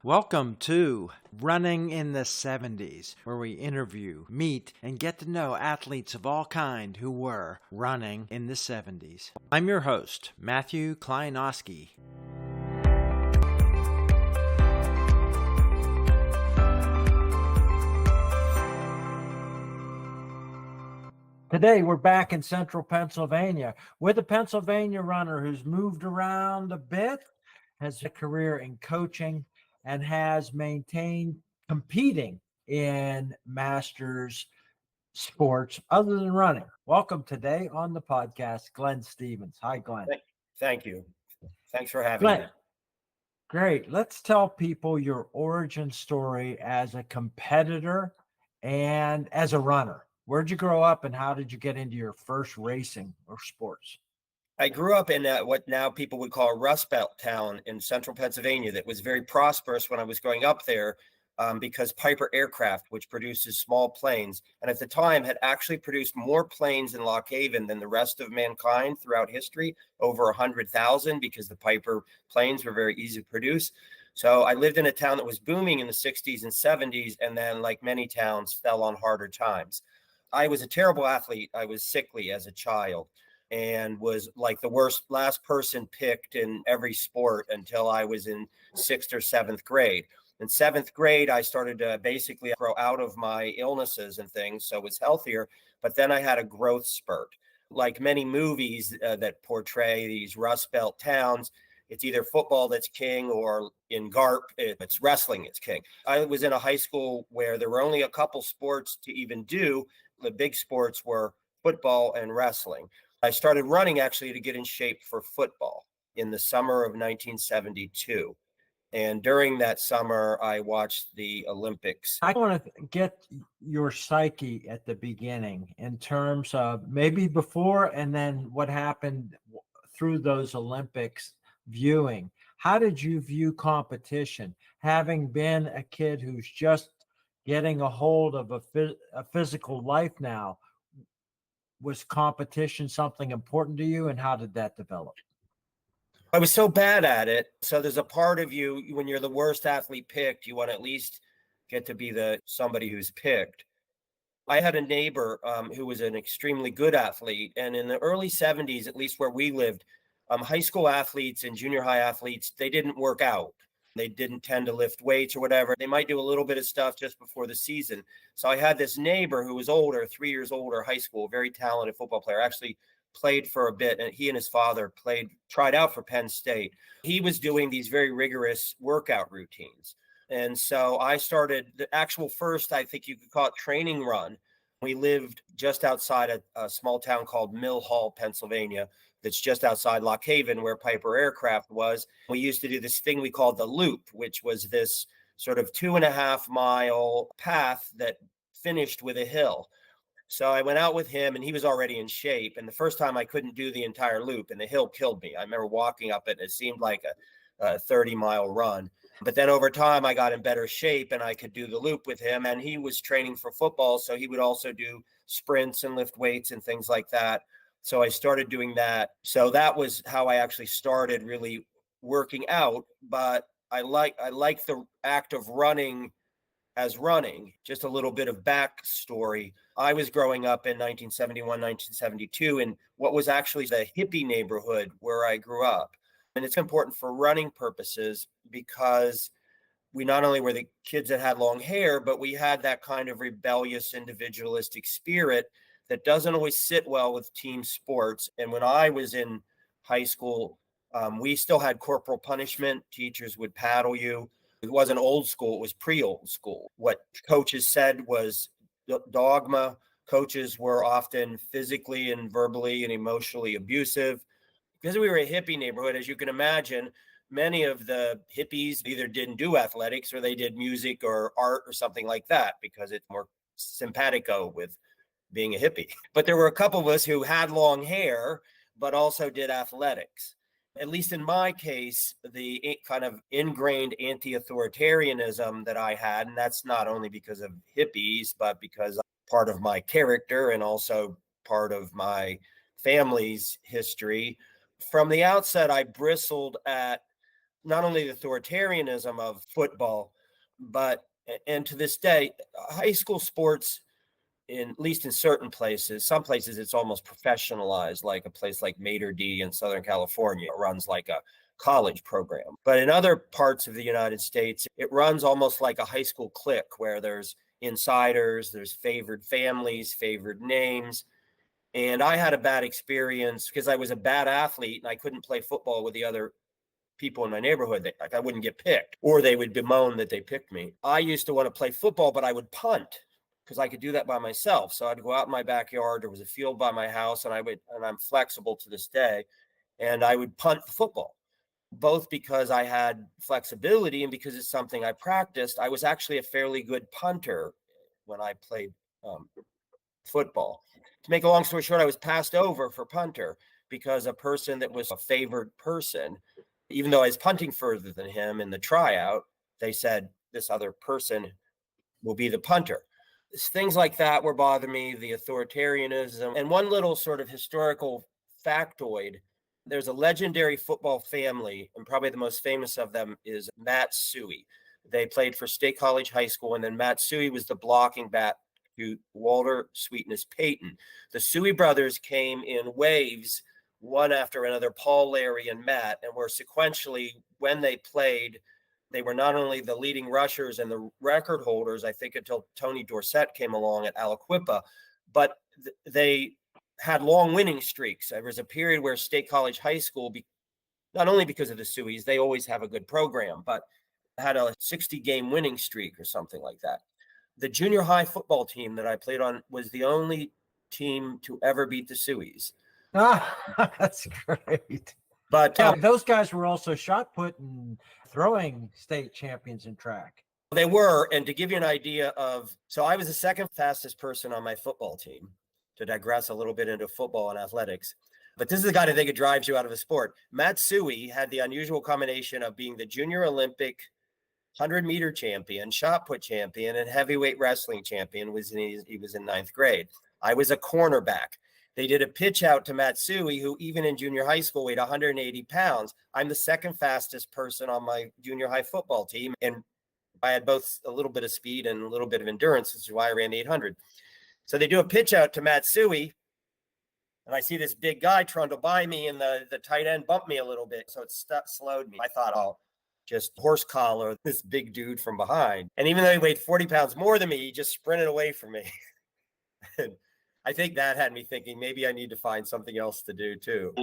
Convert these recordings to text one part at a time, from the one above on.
Welcome to Running in the 70s, where we interview, meet, and get to know athletes of all kind who were running in the 70s. I'm your host, Matthew Kleinowski. Today, we're back in central Pennsylvania with a Pennsylvania runner who's moved around a bit, has a career in coaching, and has maintained competing in masters sports other than running. Welcome today on the podcast, Glenn Stevens. Hi, Glenn. Thank you. Thanks for having Glenn, me. great. Let's tell people your origin story as a competitor and as a runner. Where'd you grow up and how did you get into your first racing or sports? I grew up in what now people would call a Rust Belt town in central Pennsylvania that was very prosperous when I was growing up there because Piper Aircraft, which produces small planes, and at the time had actually produced more planes in Lock Haven than the rest of mankind throughout history, over 100,000, because the Piper planes were very easy to produce. So I lived in a town that was booming in the 60s and 70s, and then, like many towns, fell on harder times. I was a terrible athlete. I was sickly as a child and was like the last person picked in every sport until I was in 6th or 7th grade. In 7th grade, I started to basically grow out of my illnesses and things, so I was healthier. But then I had a growth spurt. Like many movies that portray these Rust Belt towns, it's either football that's king or in GARP, it's wrestling that's king. I was in a high school where there were only a couple sports to even do. The big sports were football and wrestling. I started running actually to get in shape for football in the summer of 1972. And during that summer, I watched the Olympics. I want to get your psyche at the beginning in terms of maybe before and then what happened through those Olympics viewing. How did you view competition? Having been a kid who's just getting a hold of a physical life now, was competition something important to you, and how did that develop? I was so bad at it. So there's a part of you, when you're the worst athlete picked, you want to at least get to be somebody who's picked. I had a neighbor who was an extremely good athlete. And in the early 70s, at least where we lived, high school athletes and junior high athletes, they didn't work out. They didn't tend to lift weights or whatever. They might do a little bit of stuff just before the season. So I had this neighbor who was older, 3 years older, high school, very talented football player, actually played for a bit. And he and his father tried out for Penn State. He was doing these very rigorous workout routines. And so I started the actual first, I think you could call it, training run. We lived just outside a small town called Mill Hall, Pennsylvania, that's just outside Lock Haven, where Piper Aircraft was. We used to do this thing we called the loop, which was this sort of 2.5-mile path that finished with a hill. So I went out with him and he was already in shape. And the first time I couldn't do the entire loop and the hill killed me. I remember walking up it and it seemed like a 30-mile run. But then over time, I got in better shape and I could do the loop with him. And he was training for football, so he would also do sprints and lift weights and things like that. So I started doing that. So that was how I actually started really working out. But I like the act of running as running. Just a little bit of backstory. I was growing up in 1971, 1972 in what was actually the hippie neighborhood where I grew up. And it's important for running purposes because we not only were the kids that had long hair, but we had that kind of rebellious, individualistic spirit that doesn't always sit well with team sports. And when I was in high school, we still had corporal punishment. Teachers would paddle you. It wasn't old school. It was pre-old school. What coaches said was dogma. Coaches were often physically and verbally and emotionally abusive. Because we were a hippie neighborhood, as you can imagine, many of the hippies either didn't do athletics or they did music or art or something like that because it's more simpatico with being a hippie. But there were a couple of us who had long hair, but also did athletics. At least in my case, the kind of ingrained anti-authoritarianism that I had, and that's not only because of hippies, but because part of my character and also part of my family's history. From the outset, I bristled at not only the authoritarianism of football, but, and to this day, high school sports, at least in certain places, some places it's almost professionalized, like a place like Mater D in Southern California runs like a college program. But in other parts of the United States, it runs almost like a high school clique where there's insiders, there's favored families, favored names. And I had a bad experience because I was a bad athlete and I couldn't play football with the other people in my neighborhood. Like I wouldn't get picked, or they would bemoan that they picked me. I used to want to play football, but I would punt because I could do that by myself. So I'd go out in my backyard. There was a field by my house, and I'm flexible to this day, and I would punt the football, both because I had flexibility and because it's something I practiced. I was actually a fairly good punter when I played football. To make a long story short, I was passed over for punter because a person that was a favored person, even though I was punting further than him in the tryout, they said this other person will be the punter. Things like that were bothering me, the authoritarianism. And one little sort of historical factoid, there's a legendary football family, and probably the most famous of them is Matt Suhey. They played for State College High School, and then Matt Suhey was the blocking back to Walter Sweetness Payton. The Suhey brothers came in waves, one after another, Paul, Larry, and Matt, and were sequentially, when they played, they were not only the leading rushers and the record holders, I think until Tony Dorsett came along at Aliquippa, but they had long winning streaks. There was a period where State College High School, not only because of the Sueys, they always have a good program, but had a 60-game winning streak or something like that. The junior high football team that I played on was the only team to ever beat the Sueys. Ah, that's great. But yeah, those guys were also shot put and throwing state champions in track. They were. And to give you an idea of, so I was the second fastest person on my football team, to digress a little bit into football and athletics. But this is the guy that I think it drives you out of a sport. Matt Suhey had the unusual combination of being the junior Olympic 100-meter champion, shot put champion, and heavyweight wrestling champion. He was in ninth grade. I was a cornerback. They did a pitch out to Matt Suhey, who even in junior high school weighed 180 pounds. I'm the second fastest person on my junior high football team. And I had both a little bit of speed and a little bit of endurance, which is why I ran 800. So they do a pitch out to Matt Suhey, and I see this big guy trundle by me, and the tight end bumped me a little bit. So it slowed me. I thought, oh, just horse collar this big dude from behind. And even though he weighed 40 pounds more than me, he just sprinted away from me. And I think that had me thinking maybe I need to find something else to do too.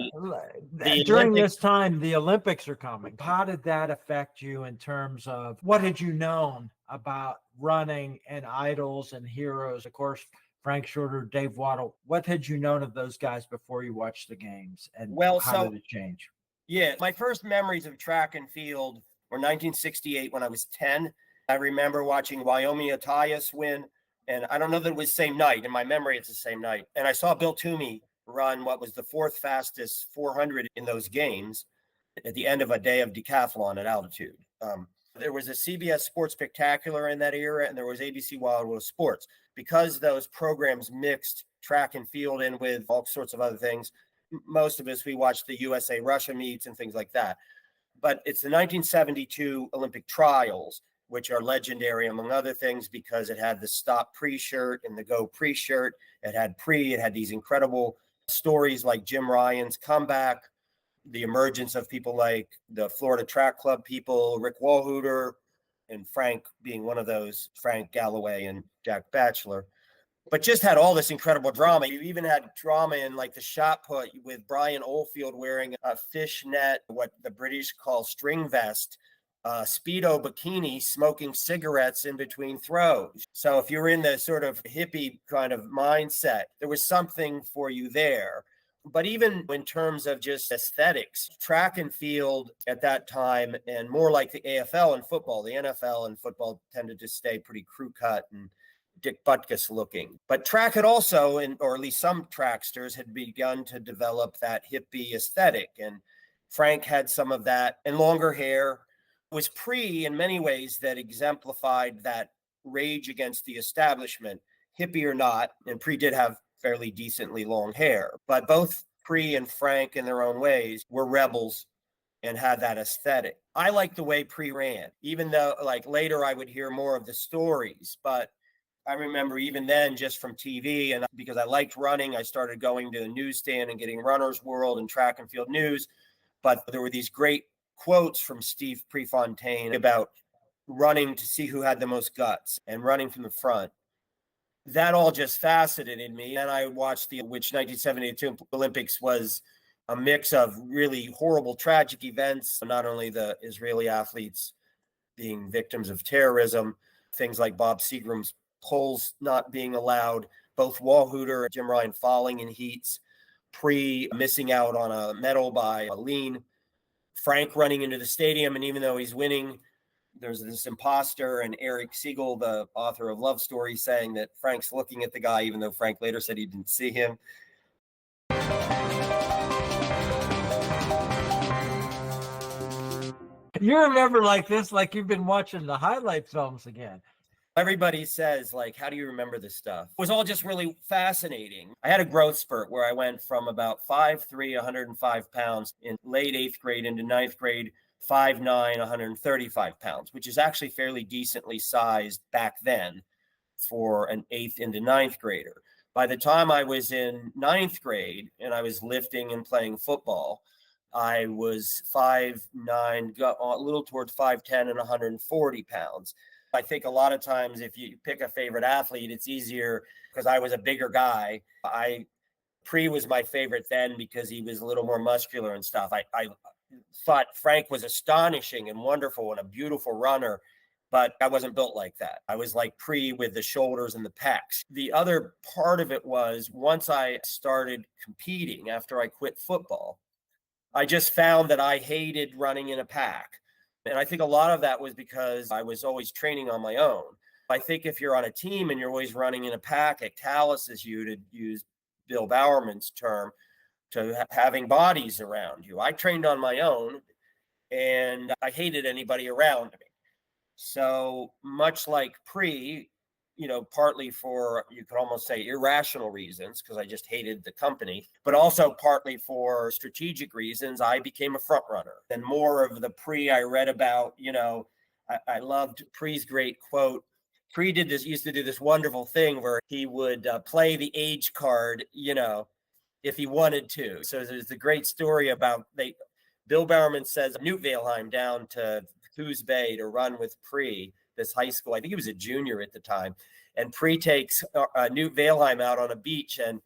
During this time, the Olympics are coming. How did that affect you in terms of what had you known about running and idols and heroes? Of course, Frank Shorter, Dave Waddle. What had you known of those guys before you watched the games? And how did it change? Yeah, my first memories of track and field were 1968 when I was 10. I remember watching Wyoming Attias win. And I don't know that it was the same night. In my memory, it's the same night. And I saw Bill Toomey run what was the fourth fastest 400 in those games at the end of a day of decathlon at altitude. There was a CBS Sports Spectacular in that era, and there was ABC Wild West Sports. Because those programs mixed track and field in with all sorts of other things, most of us, we watched the USA Russia meets and things like that. But it's the 1972 Olympic trials, which are legendary, among other things, because it had the stop pre-shirt and the go pre-shirt. It had these incredible stories like Jim Ryan's comeback, the emergence of people like the Florida Track Club people, Rick Walhooter, and Frank being one of those, Frank Galloway and Jack Batchelor. But just had all this incredible drama. You even had drama in like the shot put with Brian Oldfield wearing a fishnet, what the British call string vest, Speedo bikini, smoking cigarettes in between throws. So if you're in the sort of hippie kind of mindset, there was something for you there. But even in terms of just aesthetics, track and field at that time, and more like the AFL and football, the NFL and football tended to stay pretty crew cut and Dick Butkus looking. But track had also, or at least some tracksters, had begun to develop that hippie aesthetic. And Frank had some of that, and longer hair. Was in many ways, that exemplified that rage against the establishment, hippie or not. And did have fairly decently long hair, but both and Frank in their own ways were rebels and had that aesthetic. I like the way Pre ran, even though like later I would hear more of the stories. But I remember even then, just from TV, and because I liked running, I started going to the newsstand and getting Runner's World and Track and Field News. But there were these great quotes from Steve Prefontaine about running to see who had the most guts and running from the front. That all just fascinated me. And I watched which 1972 Olympics was a mix of really horrible, tragic events, not only the Israeli athletes being victims of terrorism, things like Bob Seagram's poles not being allowed, both Walhooter and Jim Ryan falling in heats, Pre missing out on a medal by a lean, Frank running into the stadium, and even though he's winning, there's this imposter, and Eric Siegel, the author of Love Story, saying that Frank's looking at the guy, even though Frank later said he didn't see him. You remember like this, like you've been watching the highlight films again. Everybody says, like, how do you remember this stuff? It was all just really fascinating. I had a growth spurt where I went from about 5'3", 105 pounds in late 8th grade into 9th grade, 5'9", 135 pounds, which is actually fairly decently sized back then for an 8th into 9th grader. By the time I was in 9th grade and I was lifting and playing football, I was 5'9", a little towards 5'10", and 140 pounds. I think a lot of times if you pick a favorite athlete, it's easier because I was a bigger guy. Pre was my favorite then because he was a little more muscular and stuff. I thought Frank was astonishing and wonderful and a beautiful runner, but I wasn't built like that. I was like Pre with the shoulders and the pecs. The other part of it was once I started competing after I quit football, I just found that I hated running in a pack. And I think a lot of that was because I was always training on my own. I think if you're on a team and you're always running in a pack, it calluses you, to use Bill Bowerman's term, to having bodies around you. I trained on my own and I hated anybody around me. So much like Pre, partly for, you could almost say, irrational reasons, because I just hated the company, but also partly for strategic reasons, I became a front runner. And more of the Pre I read about, I loved Pre's great quote. Pre used to do this wonderful thing where he would play the age card, if he wanted to. So there's a great story about Bill Bowerman says Newt Valheim down to Coos Bay to run with Pre, this high school. I think he was a junior at the time. And Pre takes Newt Valheim out on a beach and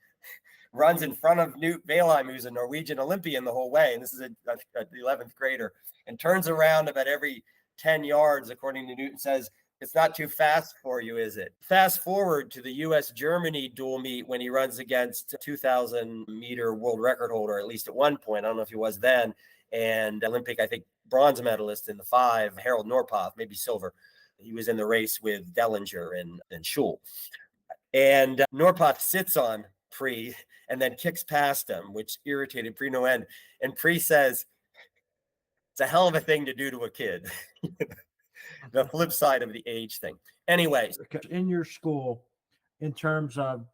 runs in front of Newt Valheim, who's a Norwegian Olympian the whole way. And this is an 11th grader, and turns around about every 10 yards, according to Newt, and says, "It's not too fast for you, is it?" Fast forward to the U.S.-Germany dual meet when he runs against 2,000-meter world record holder, at least at one point. I don't know if he was then. And Olympic, I think, bronze medalist in the 5, Harold Norpoth, maybe silver. He was in the race with Dellinger and Schul. And Norpoth sits on Pre and then kicks past him, which irritated Pre no end. And Pre says, "It's a hell of a thing to do to a kid." The flip side of the age thing. Anyways. In your school, in terms of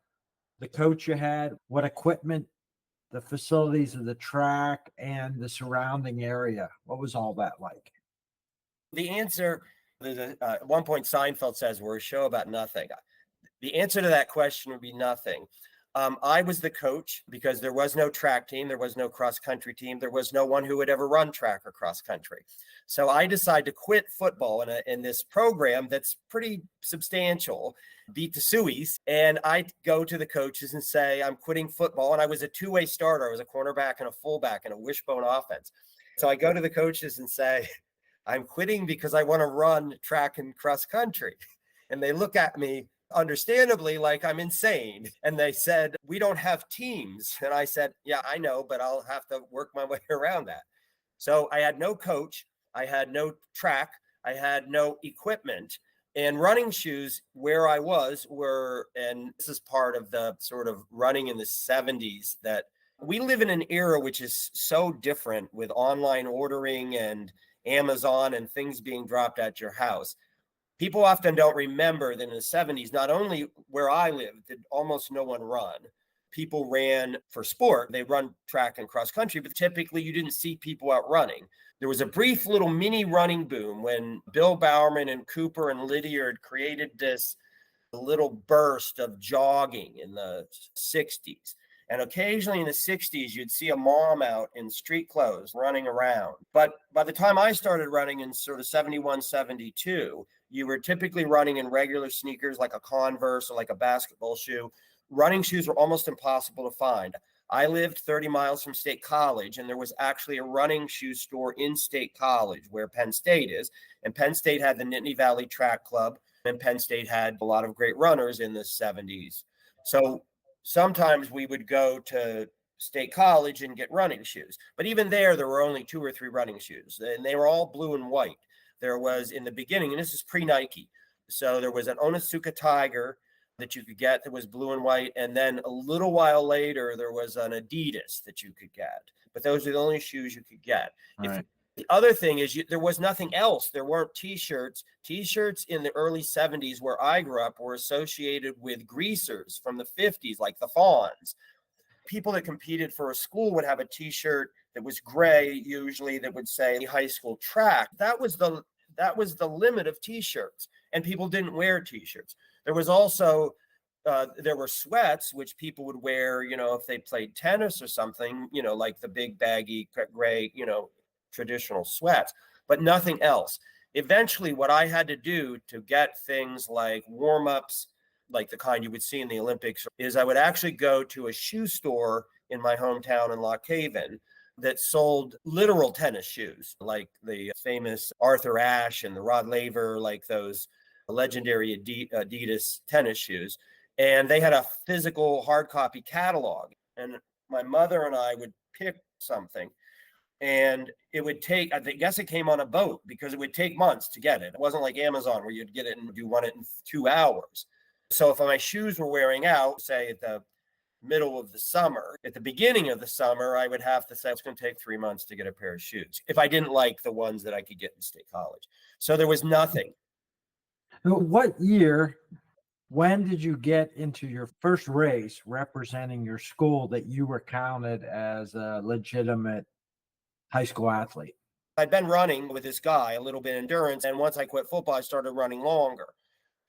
the coach you had, what equipment, the facilities of the track, and the surrounding area, what was all that like? The answer, at one point Seinfeld says, we're a show about nothing. The answer to that question would be nothing. I was the coach because there was no track team. There was no cross country team. There was no one who would ever run track or cross country. So I decided to quit football in this program that's pretty substantial, beat the Sueys. And I go to the coaches and say, I'm quitting football. And I was a two-way starter. I was a cornerback and a fullback in a wishbone offense. So I go to the coaches and say, I'm quitting because I want to run track and cross country. And they look at me understandably like I'm insane. And they said, we don't have teams. And I said, yeah, I know, but I'll have to work my way around that. So I had no coach. I had no track. I had no equipment. And running shoes where I was were, and this is part of the sort of running in the 70s, that we live in an era which is so different with online ordering and Amazon and things being dropped at your house. People often don't remember that in the 70s, not only where I lived, did almost no one run. People ran for sport. They run track and cross country, but typically you didn't see people out running. There was a brief little mini running boom when Bill Bowerman and Cooper and Lydiard created this little burst of jogging in the 60s. And occasionally in the 60s, you'd see a mom out in street clothes running around. But by the time I started running in sort of 71, 72, you were typically running in regular sneakers like a Converse or like a basketball shoe. Running shoes were almost impossible to find. I lived 30 miles from State College, and there was actually a running shoe store in State College where Penn State is. And Penn State had the Nittany Valley Track Club, and Penn State had a lot of great runners in the 70s. So sometimes we would go to State College and get running shoes. But even there were only 2 or 3 running shoes, and they were all blue and white. There was, in the beginning, and this is pre-Nike, so there was an Onitsuka Tiger that you could get that was blue and white. And then a little while later, there was an Adidas that you could get. But those are the only shoes you could get. Right. The other thing is there was nothing else. There weren't T-shirts. T-shirts in the early 70s where I grew up were associated with greasers from the 50s, like the Fawns. People that competed for a school would have a T-shirt that was gray, usually, that would say high school track. That was the limit of T-shirts, and people didn't wear T-shirts. There was also there were sweats, which people would wear, if they played tennis or something, like the big baggy gray, traditional sweats, but nothing else. Eventually, what I had to do to get things like warm-ups, like the kind you would see in the Olympics, is I would actually go to a shoe store in my hometown in Lock Haven that sold literal tennis shoes, like the famous Arthur Ashe and the Rod Laver, like those legendary Adidas tennis shoes. And they had a physical hard copy catalog. And my mother and I would pick something. And it would take, I guess it came on a boat because it would take months to get it. It wasn't like Amazon where you'd get it and you run it in 2 hours. So if my shoes were wearing out, say at the middle of the summer, at the beginning of the summer, I would have to say it's going to take 3 months to get a pair of shoes if I didn't like the ones that I could get in State College. So there was nothing. What year, when did you get into your first race representing your school that you were counted as a legitimate high school athlete? I'd been running with this guy, a little bit of endurance. And once I quit football, I started running longer.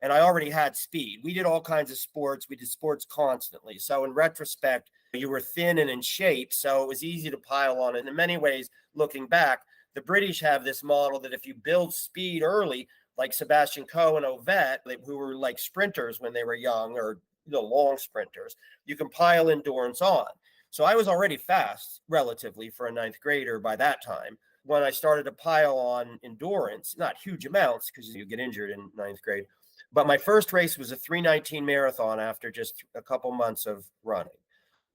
And I already had speed. We did all kinds of sports. We did sports constantly. So in retrospect, you were thin and in shape. So it was easy to pile on. And in many ways, looking back, the British have this model that if you build speed early, like Sebastian Coe and Ovett, who were like sprinters when they were young, or long sprinters, you can pile endurance on. So I was already fast, relatively, for a 9th grader by that time. When I started to pile on endurance, not huge amounts because you get injured in 9th grade, but my first race was a 3:19 marathon after just a couple months of running.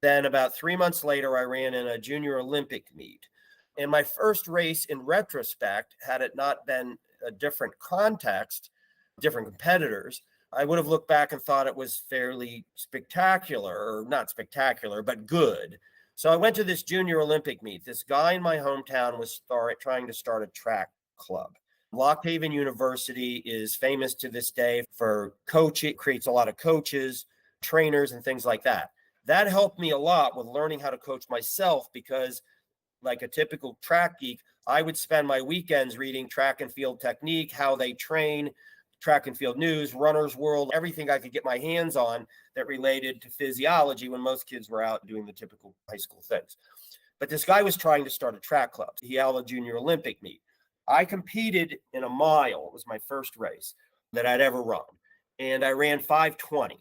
Then about 3 months later, I ran in a junior Olympic meet. And my first race, in retrospect, had it not been a different context, different competitors, I would have looked back and thought it was fairly spectacular, or not spectacular, but good. So I went to this junior Olympic meet. This guy in my hometown was trying to start a track club. Lock Haven University is famous to this day for coaching, creates a lot of coaches, trainers, and things like that. That helped me a lot with learning how to coach myself because, like a typical track geek, I would spend my weekends reading track and field technique, how they train, track and field news, runner's world, everything I could get my hands on that related to physiology when most kids were out doing the typical high school things. But this guy was trying to start a track club. He held a junior Olympic meet. I competed in a mile. It was my first race that I'd ever run. And I ran 5:20,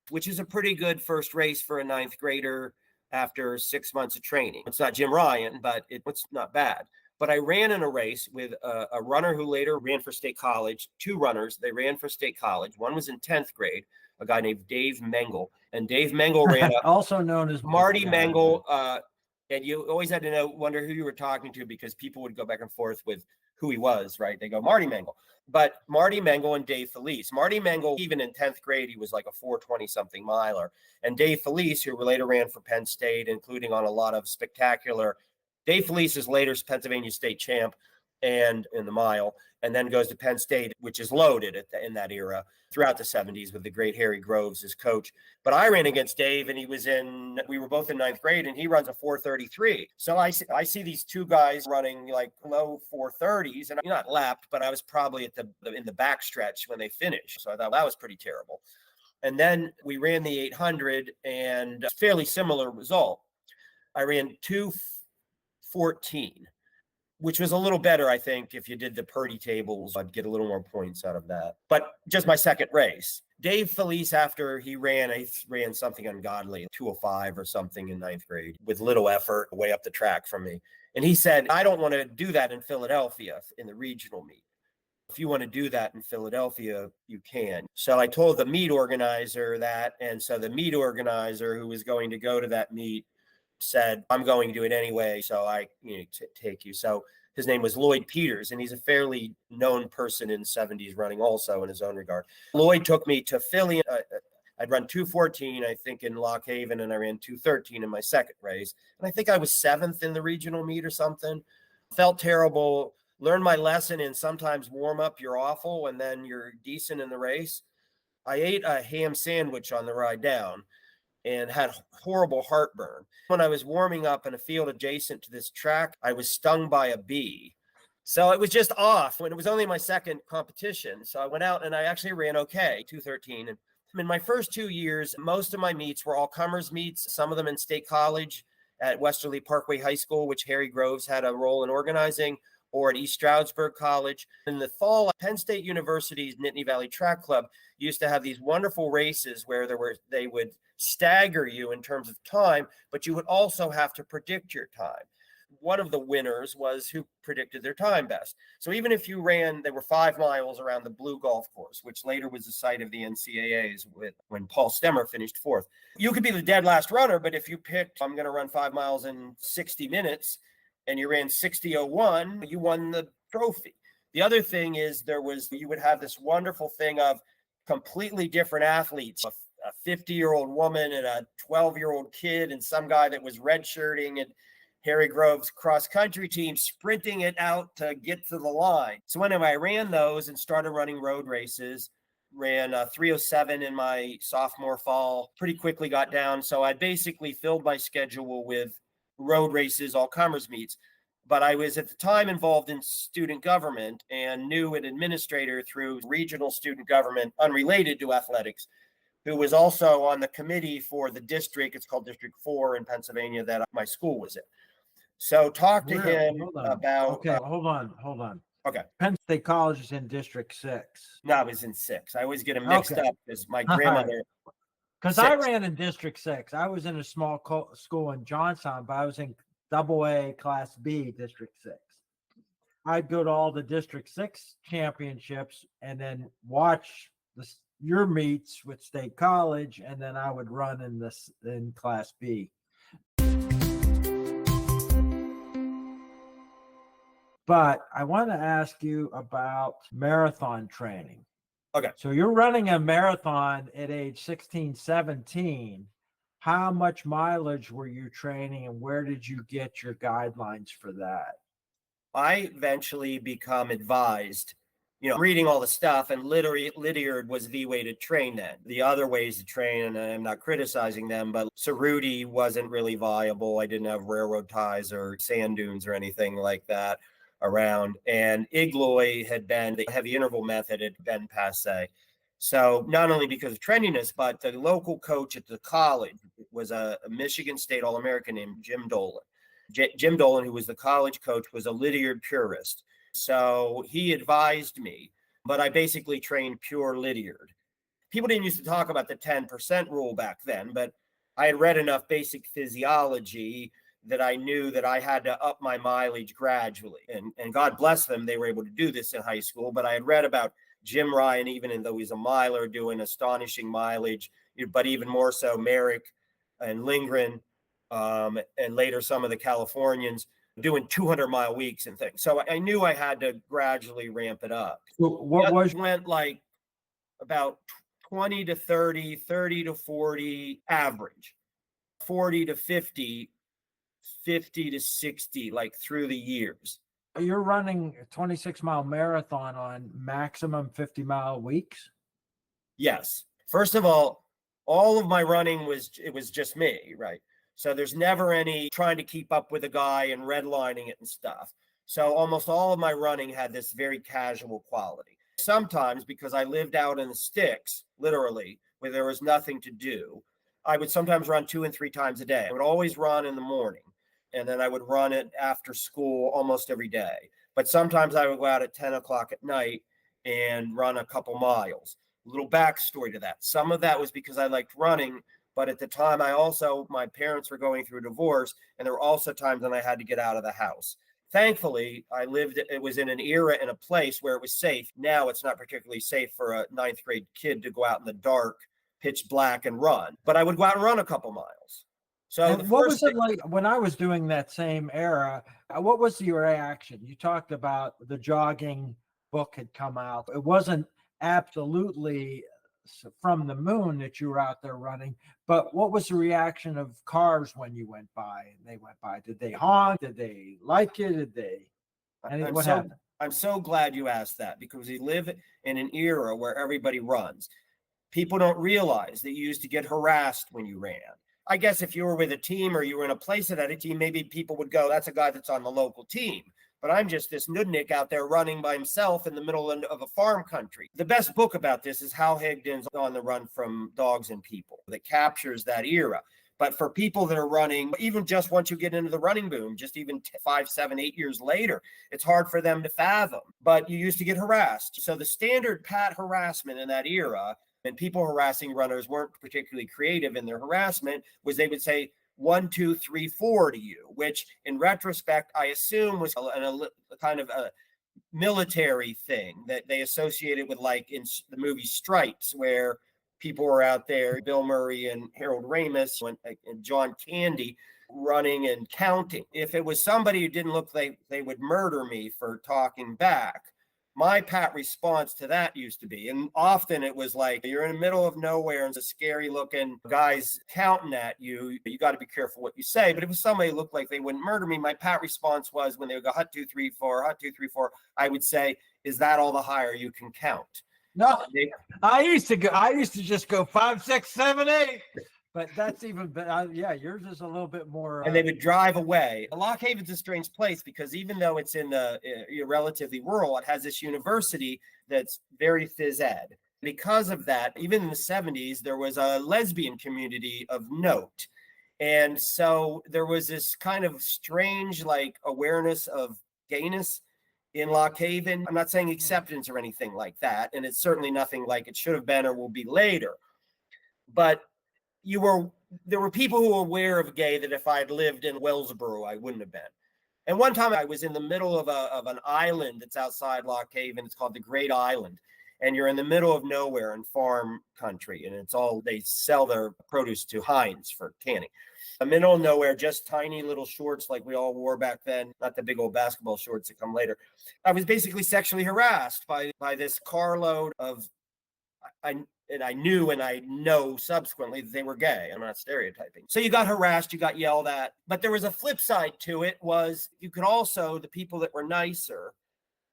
which is a pretty good first race for a 9th grader after 6 months of training. It's not Jim Ryan, but it's not bad. But I ran in a race with a runner who later ran for State College, 2 runners. They ran for State College. One was in 10th grade, a guy named Dave Mengel. And Dave Mengel ran up. Also known as Marty Mengel. And you always had to wonder who you were talking to because people would go back and forth with who he was, right? They go, Marty Mengel. But Marty Mengel and Dave Felice. Marty Mengel, even in 10th grade, he was like a 4:20-something miler. And Dave Felice, who later ran for Penn State, including on a lot of spectacular. Dave Felice is later Pennsylvania state champ and in the mile. and then goes to Penn State, which is loaded in that era throughout the 70s with the great Harry Groves as coach. But I ran against Dave, and we were both in ninth grade, and he runs a 4:33. So I see these two guys running like low 4:30s, and I'm not lapped, but I was probably in the back stretch when they finished. So I thought that was pretty terrible. And then we ran the 800, and a fairly similar result. I ran 2:14, which was a little better, I think. If you did the Purdy tables, I'd get a little more points out of that. But just my second race. Dave Felice, after he ran something ungodly, 2:05 or something in ninth grade with little effort way up the track from me. And he said, I don't want to do that in Philadelphia in the regional meet. If you want to do that in Philadelphia, you can. So I told the meet organizer that. And so the meet organizer who was going to go to that meet said, I'm going to do it anyway, so I take you. So his name was Lloyd Peters, and he's a fairly known person in the 70s running also in his own regard. Lloyd took me to Philly. I'd run 2:14, I think, in Lock Haven, and I ran 2:13 in my second race. And I think I was seventh in the regional meet or something. Felt terrible. Learned my lesson in sometimes warm up, you're awful, and then you're decent in the race. I ate a ham sandwich on the ride down and had horrible heartburn. When I was warming up in a field adjacent to this track, I was stung by a bee. So it was just off when it was only my second competition. So I went out and I actually ran okay, 2:13. And in my first 2 years, most of my meets were all comers meets, some of them in State College at Westerly Parkway High School, which Harry Groves had a role in organizing, or at East Stroudsburg College. In the fall, Penn State University's Nittany Valley Track Club used to have these wonderful races where they would stagger you in terms of time, but you would also have to predict your time. One of the winners was who predicted their time best. So even if you ran, there were 5 miles around the Blue Golf Course, which later was the site of the NCAAs when Paul Stemmer finished 4th. You could be the dead last runner, but if you picked, I'm going to run 5 miles in 60 minutes, and you ran 60:01, you won the trophy. The other thing is you would have this wonderful thing of completely different athletes, a 50-year-old woman and a 12-year-old kid and some guy that was redshirting and Harry Groves cross-country team sprinting it out to get to the line. So when I ran those and started running road races, ran 3:07 in my sophomore fall, pretty quickly got down. So I basically filled my schedule with road races, all comers meets. But I was at the time involved in student government and knew an administrator through regional student government unrelated to athletics, who was also on the committee for the district. It's called District 4 in Pennsylvania that my school was in. So talk to him about. Okay, hold on. Okay. Penn State College is in District 6. No, I was in 6. I always get them mixed up because my grandmother. Because I ran in District 6. I was in a small school in Johnstown, but I was in AA Class B District 6. I'd go to all the District 6 championships and then watch your meets with State College, and then I would run in Class B. But I want to ask you about marathon training. Okay. So you're running a marathon at age 16, 17. How much mileage were you training, and where did you get your guidelines for that? I eventually become advised, reading all the stuff, and Lydiard was the way to train then. The other ways to train, and I'm not criticizing them, but Cerruti wasn't really viable. I didn't have railroad ties or sand dunes or anything like that around. And Igloy the heavy interval method had been passe. So not only because of trendiness, but the local coach at the college was a Michigan State All-American named Jim Dolan. Jim Dolan, who was the college coach, was a Lydiard purist. So he advised me, but I basically trained pure Lydiard. People didn't used to talk about the 10% rule back then, but I had read enough basic physiology that I knew that I had to up my mileage gradually. And God bless them, they were able to do this in high school. But I had read about Jim Ryan, even though he's a miler, doing astonishing mileage, but even more so Merrick and Lindgren, and later some of the Californians doing 200-mile weeks and things. So I knew I had to gradually ramp it up. So went like about 20 to 30, 30 to 40 average, 40 to 50, 50 to 60, like through the years. You're running a 26-mile marathon on maximum 50-mile weeks? Yes. First of all of my running was just me, right? So there's never any trying to keep up with a guy and redlining it and stuff. So almost all of my running had this very casual quality. Sometimes because I lived out in the sticks, literally, where there was nothing to do, I would sometimes run 2 and 3 times a day. I would always run in the morning, and then I would run it after school almost every day. But sometimes I would go out at 10 o'clock at night and run a couple miles. A little backstory to that. Some of that was because I liked running, but at the time my parents were going through a divorce, and there were also times when I had to get out of the house. Thankfully, it was in an era and a place where it was safe. Now it's not particularly safe for a 9th grade kid to go out in the dark, pitch black, and run. But I would go out and run a couple miles. So and what was it like when I was doing that same era? What was your reaction? You talked about the jogging book had come out. It wasn't absolutely from the moon that you were out there running, but what was the reaction of cars when you went by and they went by? Did they honk? Did they like it? Did they? What happened? I'm so glad you asked that, because we live in an era where everybody runs. People don't realize that you used to get harassed when you ran. I guess if you were with a team or you were in a place that had a team, maybe people would go, that's a guy that's on the local team. But I'm just this nudnik out there running by himself in the middle of a farm country. The best book about this is Hal Higdon's On the Run from Dogs and People, that captures that era. But for people that are running, even just once you get into the running boom, just even 5, 7, 8 years later, it's hard for them to fathom. But you used to get harassed. So the standard pat harassment in that era, and people harassing runners weren't particularly creative in their harassment, was they would say 1, 2, 3, 4 to you, which in retrospect, I assume was a kind of a military thing that they associated with, like in the movie Stripes, where people were out there, Bill Murray and Harold Ramis and John Candy, running and counting. If it was somebody who didn't look like they would murder me for talking back, my pat response to that used to be, and often it was like, you're in the middle of nowhere and a scary looking guy's counting at you. You got to be careful what you say. But if it was somebody who looked like they wouldn't murder me, my pat response was, when they would go, hut 2, 3, 4, hut 2, 3, 4, I would say, is that all the higher you can count? No, I used to just go 5, 6, 7, 8. But that's even better. Yeah, yours is a little bit more. And they would drive away. Lock Haven's a strange place, because even though it's in the relatively rural, it has this university that's very phys ed. Because of that, even in the 70s, there was a lesbian community of note. And so there was this kind of strange, like, awareness of gayness in Lock Haven. I'm not saying acceptance or anything like that. And it's certainly nothing like it should have been or will be later. But there were people who were aware of gay that if I had lived in Wellsboro, I wouldn't have been. And one time I was in the middle of an island that's outside Lock Haven. It's called the Great Island. And you're in the middle of nowhere in farm country. And they sell their produce to Heinz for canning. The middle of nowhere, just tiny little shorts like we all wore back then, not the big old basketball shorts that come later. I was basically sexually harassed by this carload of, I knew and I know subsequently that they were gay. I'm not stereotyping. So you got harassed, you got yelled at. But there was a flip side to it, was you could also, the people that were nicer,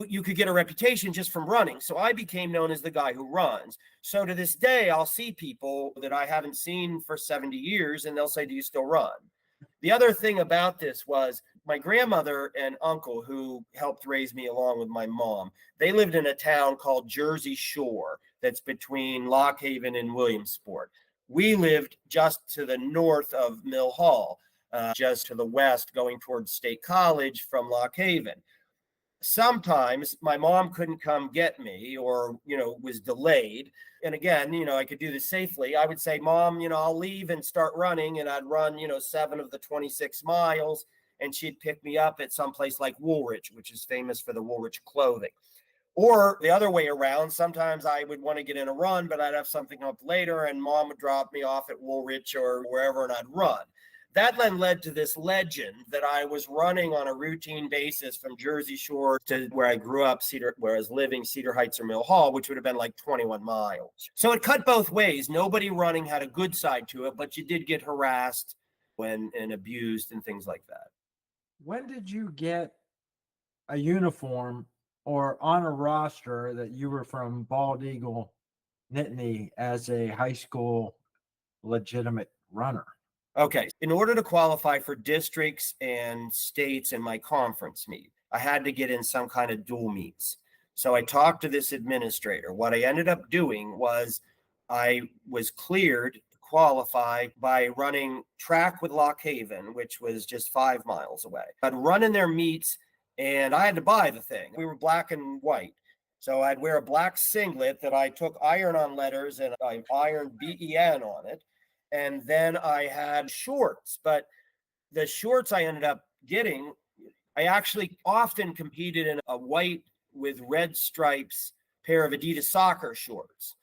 you could get a reputation just from running. So I became known as the guy who runs. So to this day, I'll see people that I haven't seen for 70 years and they'll say, do you still run? The other thing about this was my grandmother and uncle, who helped raise me along with my mom, they lived in a town called Jersey Shore that's between Lock Haven and Williamsport. We lived just to the north of Mill Hall, just to the west, going towards State College from Lock Haven. Sometimes my mom couldn't come get me, or, was delayed. And again, I could do this safely. I would say, Mom, I'll leave and start running. And I'd run, 7 of the 26 miles. And she'd pick me up at some place like Woolrich, which is famous for the Woolrich clothing. Or the other way around, sometimes I would want to get in a run, but I'd have something up later and Mom would drop me off at Woolrich or wherever and I'd run. That then led to this legend that I was running on a routine basis from Jersey Shore to where I grew up, where I was living, Cedar Heights or Mill Hall, which would have been like 21 miles. So it cut both ways. Nobody running had a good side to it, but you did get harassed and abused and things like that. When did you get a uniform or on a roster that you were from Bald Eagle, Nittany as a high school legitimate runner? Okay. In order to qualify for districts and states in my conference meet, I had to get in some kind of dual meets. So I talked to this administrator. What I ended up doing was I was cleared to qualify by running track with Lock Haven, which was just 5 miles away. I'd run in their meets and I had to buy the thing. We were black and white. So I'd wear a black singlet that I took iron-on letters and I ironed BEN on it. And then I had shorts, but the shorts I ended up getting, I actually often competed in a white with red stripes pair of Adidas soccer shorts.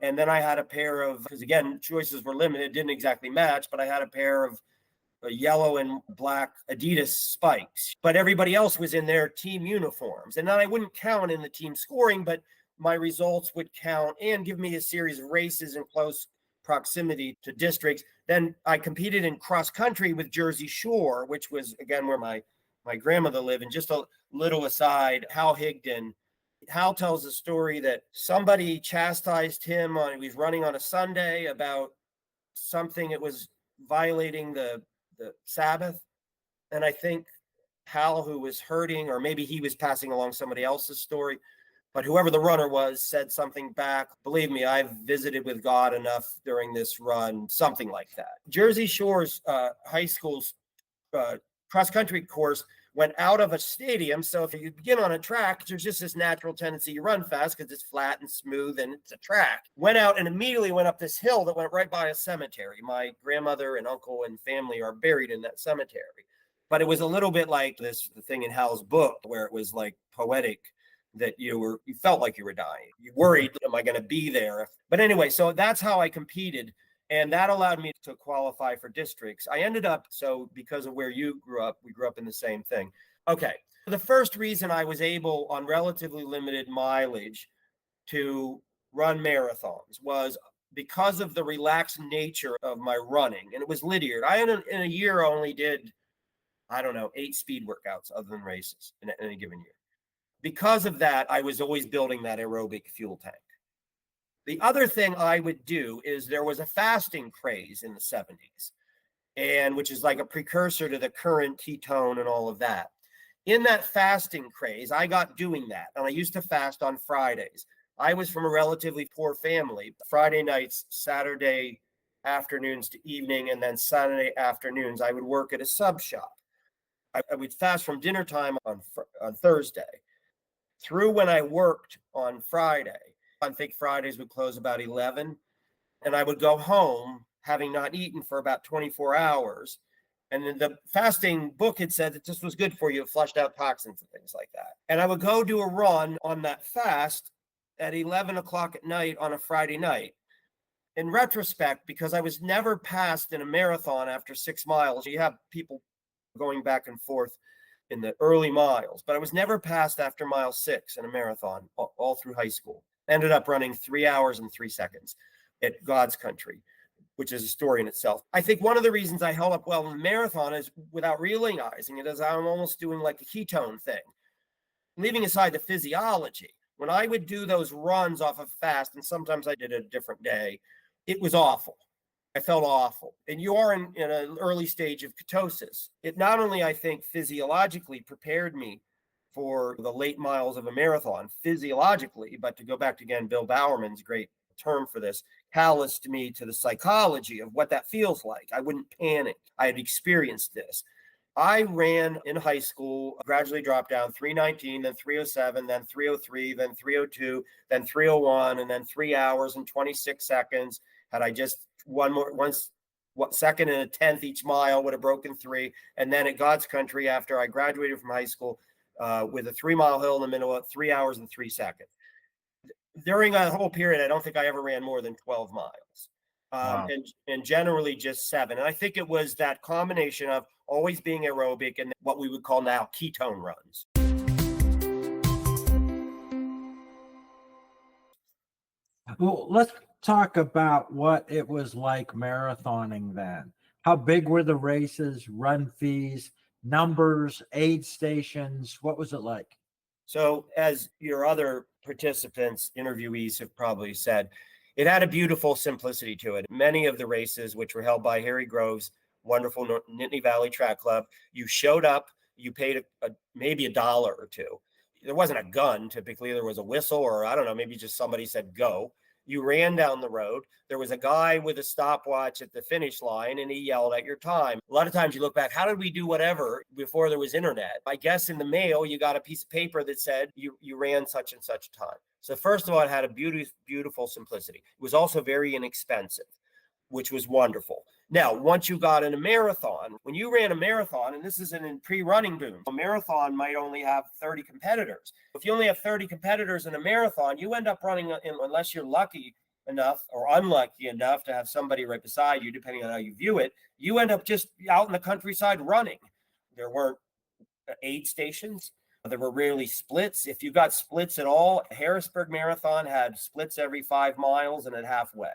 And then I had a pair of, because again, choices were limited, didn't exactly match, but I had a pair of yellow and black Adidas spikes. But everybody else was in their team uniforms. And then I wouldn't count in the team scoring, but my results would count and give me a series of races in close proximity to districts. Then I competed in cross country with Jersey Shore, which was again where my grandmother lived. And just a little aside, Hal Higdon. Hal tells a story that somebody chastised him on, he was running on a Sunday about something that was violating the Sabbath. And I think Hal, who was hurting, or maybe he was passing along somebody else's story, but whoever the runner was said something back. Believe me, I've visited with God enough during this run, something like that. Jersey Shore's high school's cross-country course went out of a stadium. So if you begin on a track, there's just this natural tendency you run fast because it's flat and smooth and it's a track. Went out and immediately went up this hill that went right by a cemetery. My grandmother and uncle and family are buried in that cemetery. But it was a little bit like the thing in Hal's book where it was like poetic, that you felt like you were dying. You worried, am I going to be there? But anyway, so that's how I competed. And that allowed me to qualify for districts. I ended up, so because of where you grew up, we grew up in the same thing. Okay. The first reason I was able on relatively limited mileage to run marathons was because of the relaxed nature of my running. And it was linear. I, in a year, only did, 8 speed workouts other than races in a given year. Because of that, I was always building that aerobic fuel tank. The other thing I would do is there was a fasting craze in the 70s, and which is like a precursor to the current ketone and all of that. In that fasting craze, I got doing that, and I used to fast on Fridays. I was from a relatively poor family. Friday nights, Saturday afternoons to evening, and then Saturday afternoons, I would work at a sub shop. I would fast from dinner time on Thursday through when I worked on Friday. I think Fridays would close about 11, and I would go home having not eaten for about 24 hours. And then the fasting book had said that this was good for you. It flushed out toxins and things like that. And I would go do a run on that fast at 11 o'clock at night on a Friday night. In retrospect, because I was never passed in a marathon after 6 miles, you have people going back and forth in the early miles, but I was never passed after mile 6 in a marathon all through high school. Ended up running 3 hours and 3 seconds at God's country, which is a story in itself. I think one of the reasons I held up well in the marathon is, without realizing it, is I'm almost doing like a ketone thing. Leaving aside the physiology, when I would do those runs off of fast, and sometimes I did it a different day, it was awful. I felt awful. And you are in an early stage of ketosis. It not only, I think, physiologically prepared me for the late miles of a marathon physiologically, but to go back to, again, Bill Bowerman's great term for this, calloused me to the psychology of what that feels like. I wouldn't panic. I had experienced this. I ran in high school, gradually dropped down 3:19, then 3:07, then 3:03, then 3:02, then 3:01, and then 3 hours and 26 seconds. Had I just one second and a tenth each mile, would have broken 3. And then at God's country, after I graduated from high school, with a 3-mile hill in the middle of 3 hours and 3 seconds. During that whole period, I don't think I ever ran more than 12 miles. Wow. And generally just 7. And I think it was that combination of always being aerobic and what we would call now ketone runs. Well, let's talk about what it was like marathoning then. How big were the races, run fees, numbers, aid stations? What was it like? So, as your other participants, interviewees have probably said, it had a beautiful simplicity to it. Many of the races, which were held by Harry Grove's wonderful Nittany Valley Track Club, you showed up, you paid maybe $1 or two. There wasn't a gun. Typically, there was a whistle, or I don't know, maybe just somebody said go. You ran down the road. There was a guy with a stopwatch at the finish line, and he yelled at your time. A lot of times you look back, how did we do whatever before there was internet? I guess in the mail, you got a piece of paper that said you ran such and such time. So first of all, it had a beautiful simplicity. It was also very inexpensive, which was wonderful. Now, once you got in a marathon, when you ran a marathon, and this isn't in pre-running boom, a marathon might only have 30 competitors. If you only have 30 competitors in a marathon, you end up running, unless you're lucky enough or unlucky enough to have somebody right beside you, depending on how you view it, you end up just out in the countryside running. There weren't aid stations. There were rarely splits. If you got splits at all, Harrisburg Marathon had splits every 5 miles and at halfway.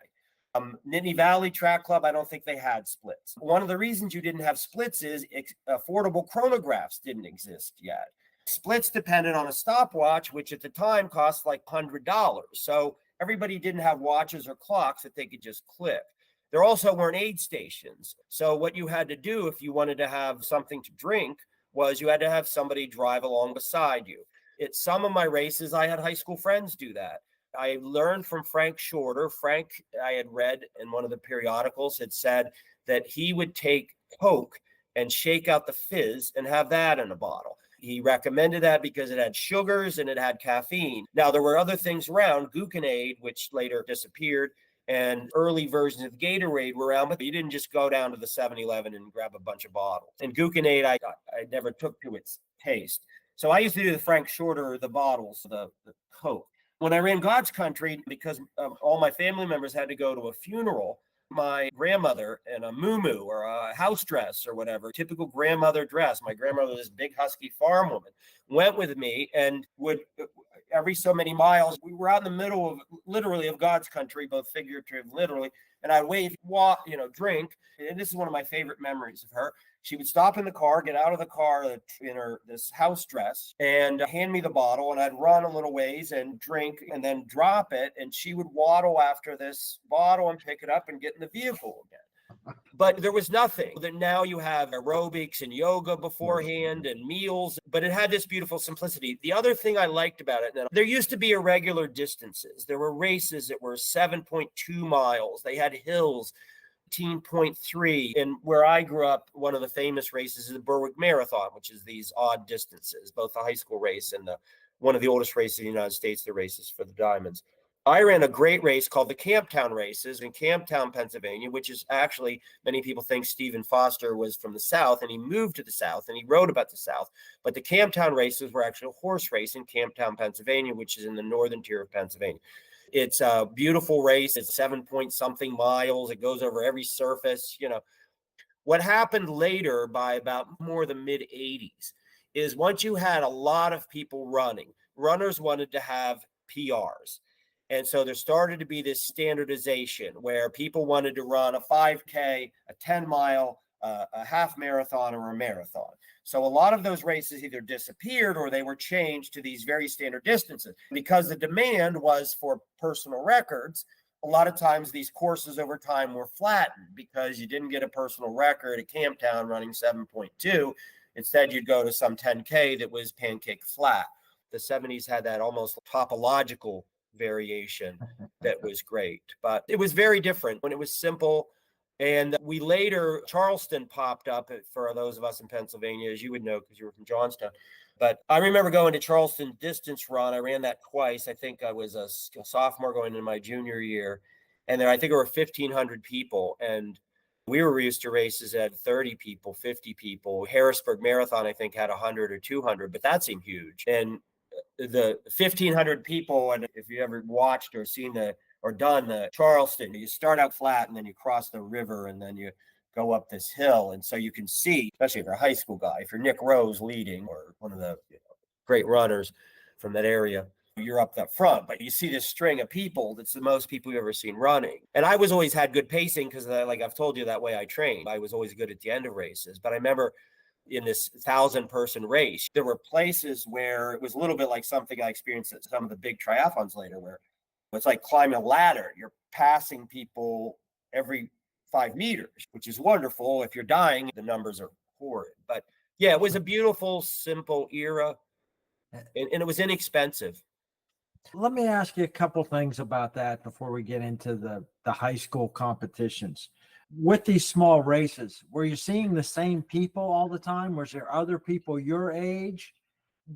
Nittany Valley Track Club, I don't think they had splits. One of the reasons you didn't have splits is affordable chronographs didn't exist yet. Splits depended on a stopwatch, which at the time cost like $100. So everybody didn't have watches or clocks that they could just click. There also weren't aid stations. So what you had to do if you wanted to have something to drink was you had to have somebody drive along beside you. At some of my races, I had high school friends do that. I learned from Frank Shorter. Frank, I had read in one of the periodicals, had said that he would take Coke and shake out the fizz and have that in a bottle. He recommended that because it had sugars and it had caffeine. Now, there were other things around, Gluconade, which later disappeared, and early versions of Gatorade were around, but you didn't just go down to the 7-Eleven and grab a bunch of bottles. And Gluconade, I never took to its taste. So I used to do the Frank Shorter, the bottles, the Coke. When I ran God's Country, because all my family members had to go to a funeral, my grandmother in a muumuu or a house dress or whatever, typical grandmother dress, my grandmother, this big husky farm woman, went with me and would every so many miles, we were out in the middle of literally of God's country, both figurative, literally, and I'd wave, walk, drink. And this is one of my favorite memories of her. She would stop in the car, get out of the car in this house dress and hand me the bottle, and I'd run a little ways and drink and then drop it. And she would waddle after this bottle and pick it up and get in the vehicle again. But there was nothing. Now you have aerobics and yoga beforehand and meals, but it had this beautiful simplicity. The other thing I liked about it, there used to be irregular distances. There were races that were 7.2 miles. They had hills. 18.3. And where I grew up, one of the famous races is the Berwick Marathon, which is these odd distances, both the high school race and one of the oldest races in the United States, the races for the Diamonds. I ran a great race called the Camptown Races in Camptown, Pennsylvania, which is actually, many people think Stephen Foster was from the South and he moved to the South and he wrote about the South. But the Camptown Races were actually a horse race in Camptown, Pennsylvania, which is in the northern tier of Pennsylvania. It's a beautiful race. It's 7-point-something miles. It goes over every surface. What happened later by about more the mid 80s is once you had a lot of people running, runners wanted to have PRs. And so there started to be this standardization where people wanted to run a 5K, a 10-mile, a half marathon, or a marathon. So a lot of those races either disappeared or they were changed to these very standard distances. Because the demand was for personal records, a lot of times these courses over time were flattened because you didn't get a personal record at Camptown running 7.2. Instead, you'd go to some 10K that was pancake flat. The 70s had that almost topological variation that was great. But it was very different when it was simple. And we later, Charleston popped up for those of us in Pennsylvania, as you would know, because you were from Johnstown. But I remember going to Charleston distance run. I ran that twice. I think I was a sophomore going into my junior year. And I think there were 1,500 people. And we were used to races at 30 people, 50 people. Harrisburg Marathon, I think, had 100 or 200, but that seemed huge. And the 1,500 people, and if you ever watched or seen done the Charleston, you start out flat and then you cross the river and then you go up this hill. And so you can see, especially if you're a high school guy, if you're Nick Rose leading or one of the great runners from that area, you're up that front, but you see this string of people. That's the most people you've ever seen running. And I was always had good pacing because like I've told you, that way I trained. I was always good at the end of races. But I remember in this 1,000-person race. There were places where it was a little bit like something I experienced at some of the big triathlons later, where it's like climbing a ladder. You're passing people every 5 meters, which is wonderful. If you're dying, the numbers are horrid. But yeah, it was a beautiful, simple era, and it was inexpensive. Let me ask you a couple things about that before we get into the high school competitions. With these small races, were you seeing the same people all the time? Was there other people your age?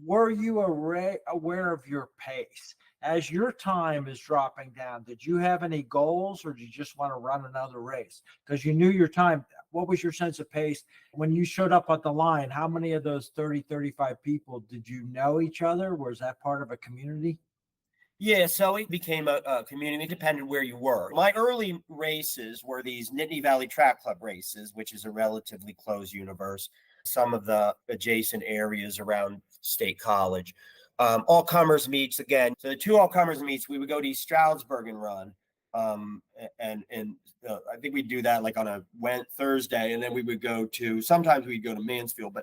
Were you aware of your pace? As your time is dropping down, did you have any goals, or did you just want to run another race? Because you knew your time. What was your sense of pace? When you showed up at the line, how many of those 30, 35 people did you know each other? Was that part of a community? Yeah, so it became a community. It depended where you were. My early races were these Nittany Valley Track Club races, which is a relatively closed universe. Some of the adjacent areas around State College. All comers meets again. So the two all comers meets, we would go to East Stroudsburg and run. And I think we'd do that like on a Thursday, and then we would go to, sometimes we'd go to Mansfield,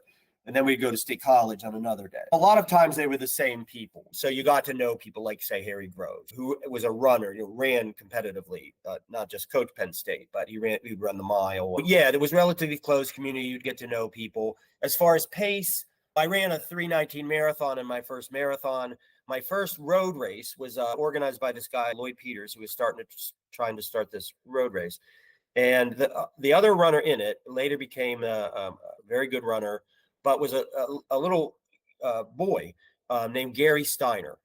and then we'd go to State College on another day. A lot of times they were the same people. So you got to know people like, say, Harry Groves, who was a runner, ran competitively, not just coach Penn State, but he'd run the mile. Yeah, there was relatively close community. You'd get to know people. As far as pace, I ran a 3:19 marathon in my first marathon. My first road race was organized by this guy, Lloyd Peters, who was trying to start this road race. And the other runner in it later became a very good runner, but was a little boy named Gary Steiner.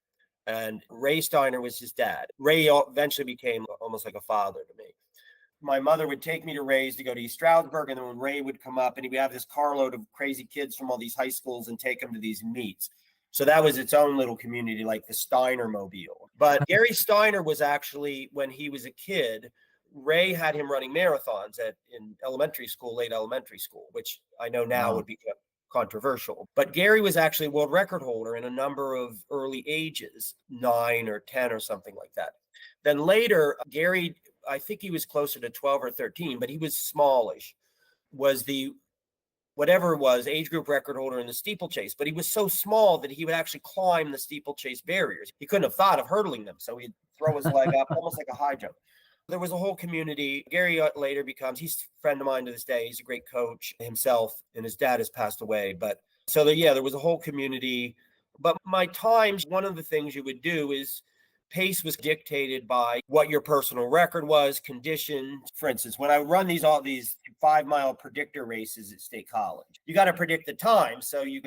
And Ray Steiner was his dad. Ray eventually became almost like a father to me. My mother would take me to Ray's to go to East Stroudsburg, and then when Ray would come up, and he would have this carload of crazy kids from all these high schools and take them to these meets. So that was its own little community, like the Steiner Mobile. But Gary Steiner was actually, when he was a kid, Ray had him running marathons in elementary school, late elementary school, which I know now would be controversial. But Gary was actually a world record holder in a number of early ages, 9 or 10 or something like that. Then later, Gary, I think he was closer to 12 or 13, but he was smallish, was the whatever it was, age group record holder in the steeplechase. But he was so small that he would actually climb the steeplechase barriers. He couldn't have thought of hurdling them. So he'd throw his leg up almost like a high jump. There was a whole community. Gary later he's a friend of mine to this day. He's a great coach himself, and his dad has passed away. But so there was a whole community. But my times, one of the things you would do is pace was dictated by what your personal record was, conditions. For instance, when I run all these 5-mile predictor races at State College, you got to predict the time. So you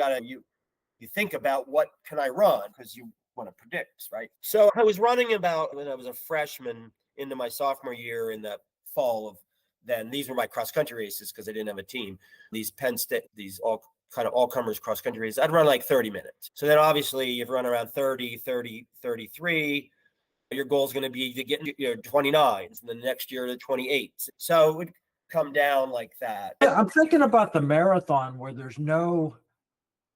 think about what can I run, because you want to predict, right? So I was running about when I was a freshman into my sophomore year in the fall of then. These were my cross country races because I didn't have a team. These Penn State, these all comers cross country races, I'd run like 30 minutes. So then obviously you've run around 30, 33. Your goal is going to be to get to 29s, and then the next year to 28s. So it would come down like that. Yeah, I'm thinking about the marathon where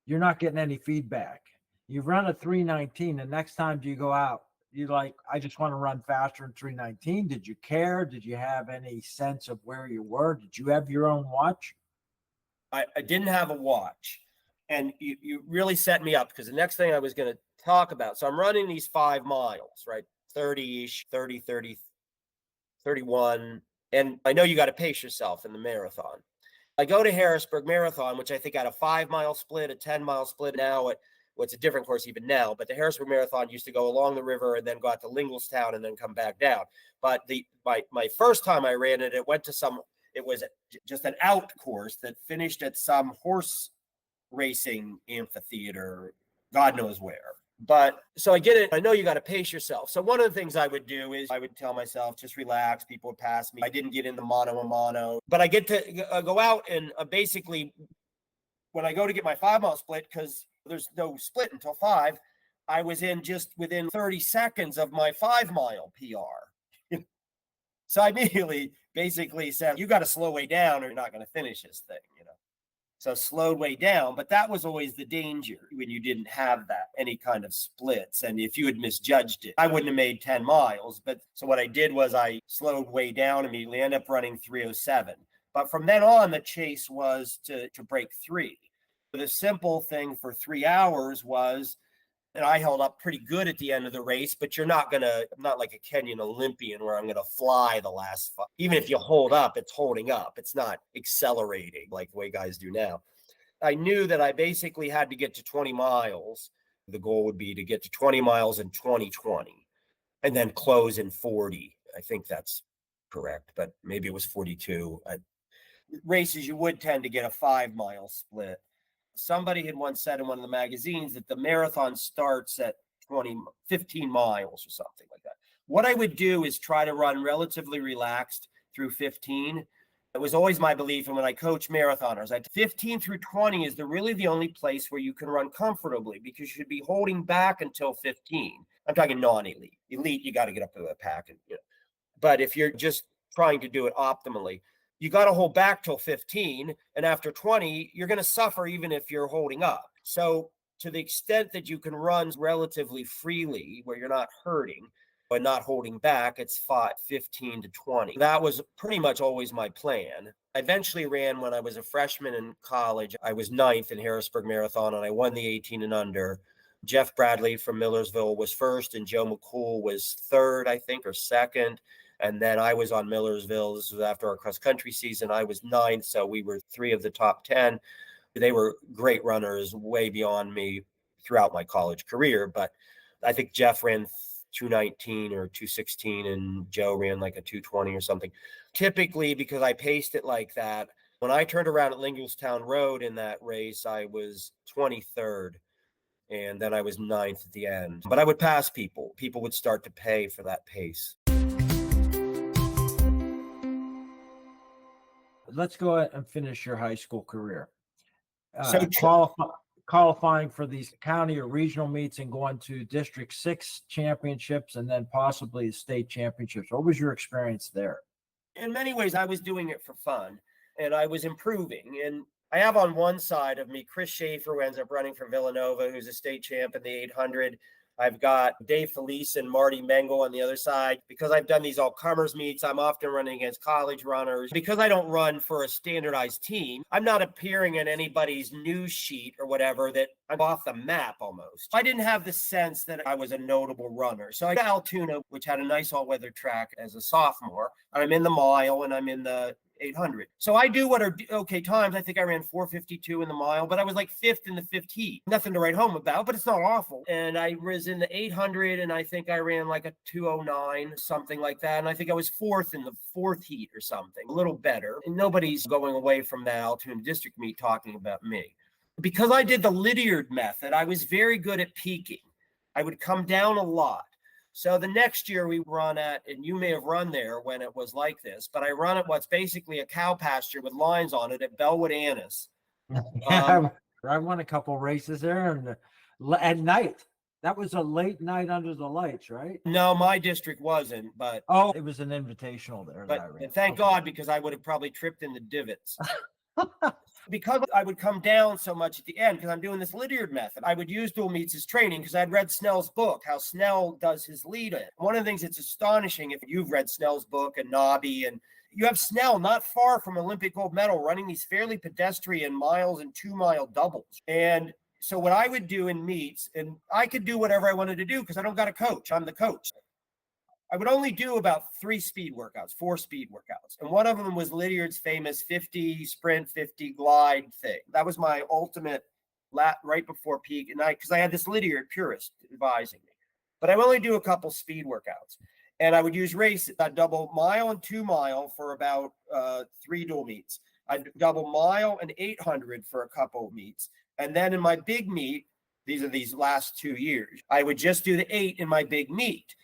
you're not getting any feedback. You've run a 3:19. The next time you go out, you're like, I just want to run faster in 3:19. Did you care? Did you have any sense of where you were? Did you have your own watch? I didn't have a watch. And you really set me up, because the next thing I was going to talk about. So I'm running these 5 miles, right? 30-ish, 30, 31. And I know you got to pace yourself in the marathon. I go to Harrisburg Marathon, which I think had a 5-mile split, a 10-mile split. Now it's a different course even now, but the Harrisburg Marathon used to go along the river and then go out to Linglestown and then come back down. But my first time I ran it, it was just an out course that finished at some horse racing amphitheater, God knows where. But so I get it. I know you got to pace yourself. So one of the things I would do is I would tell myself, just relax. People would pass me. I didn't get in the mono a mono, but I get to go out and basically when I go to get my 5-mile split, because there's no split until 5, I was just within 30 seconds of my 5-mile PR. So I immediately basically said, you got to slow way down or you're not going to finish this thing, So slowed way down, but that was always the danger when you didn't have any kind of splits. And if you had misjudged it, I wouldn't have made 10 miles. But so what I did was I slowed way down immediately, ended up running 3:07. But from then on, the chase was to break 3. The simple thing for 3 hours was, and I held up pretty good at the end of the race, but I'm not like a Kenyan Olympian where I'm going to fly the last five. Even if you hold up, it's holding up. It's not accelerating like the way guys do now. I knew that I basically had to get to 20 miles. The goal would be to get to 20 miles in 2020 and then close in 40. I think that's correct, but maybe it was 42. Races, you would tend to get a 5-mile split. Somebody had once said in one of the magazines that the marathon starts at 15 miles or something like that. What I would do is try to run relatively relaxed through 15. It was always my belief, and when I coach marathoners, 15 through 20 is really the only place where you can run comfortably, because you should be holding back until 15. I'm talking non-elite. Elite, you got to get up to the pack, and but if you're just trying to do it optimally, you got to hold back till 15. And after 20, you're going to suffer even if you're holding up. So to the extent that you can run relatively freely where you're not hurting but not holding back, it's 15 to 20. That was pretty much always my plan. I eventually ran when I was a freshman in college. I was 9th in Harrisburg Marathon, and I won the 18 and under. Jeff Bradley from Millersville was first, and Joe McCool was third, I think, or second. And then I was on Millersville. This was after our cross-country season. I was 9th, so we were 3 of the top 10. They were great runners, way beyond me throughout my college career. But I think Jeff ran 219 or 216, and Joe ran like a 220 or something. Typically, because I paced it like that, when I turned around at Lingelstown Road in that race, I was 23rd. And then I was 9th at the end. But I would pass people. People would start to pay for that pace. Let's go ahead and finish your high school career. So Qualifying for these county or regional meets and going to District 6 championships and then possibly state championships. What was your experience there? In many ways, I was doing it for fun, and I was improving. And I have on one side of me Chris Schaefer, who ends up running for Villanova, who's a state champ in the 800. I've got Dave Felice and Marty Mengel on the other side. Because I've done these all-comers meets, I'm often running against college runners. Because I don't run for a standardized team, I'm not appearing in anybody's news sheet or whatever that I'm off the map almost. I didn't have the sense that I was a notable runner. So I got Altoona, which had a nice all-weather track as a sophomore. I'm in the mile and I'm in the 800. So I do what are okay times. I think I ran 4:52 in the mile, but I was like 5th in the 5th heat. Nothing to write home about, but it's not awful. And I was in the 800, and I think I ran like a 2:09, something like that. And I think I was 4th in the 4th heat or something, a little better. And nobody's going away from that Altoona district meet talking about me. Because I did the Lydiard method, I was very good at peaking. I would come down a lot. So the next year we run at, and you may have run there when it was like this, but I run at what's basically a cow pasture with lines on it at Bellwood Annis. I won a couple races there, and at night. That was a late night under the lights, right? No, my district wasn't, but it was an invitational there. But and thank God, because I would have probably tripped in the divots. Because I would come down so much at the end, because I'm doing this Lydiard method, I would use dual meets as training, because I'd read Snell's book, how Snell does his lead in. One of the things that's astonishing, if you've read Snell's book and Nobby, and you have Snell not far from Olympic gold medal running these fairly pedestrian miles and 2-mile doubles. And so what I would do in meets, and I could do whatever I wanted to do because I don't got a coach. I'm the coach. I would only do about 4 speed workouts. And one of them was Lydiard's famous 50 sprint, 50 glide thing. That was my ultimate right before peak. And because I had this Lydiard purist advising me, but I would only do a couple speed workouts. And I would use races. I'd double mile and 2 mile for about 3 dual meets. I'd double mile and 800 for a couple of meets. And then in my big meet, these last 2 years, I would just do the 8 in my big meet.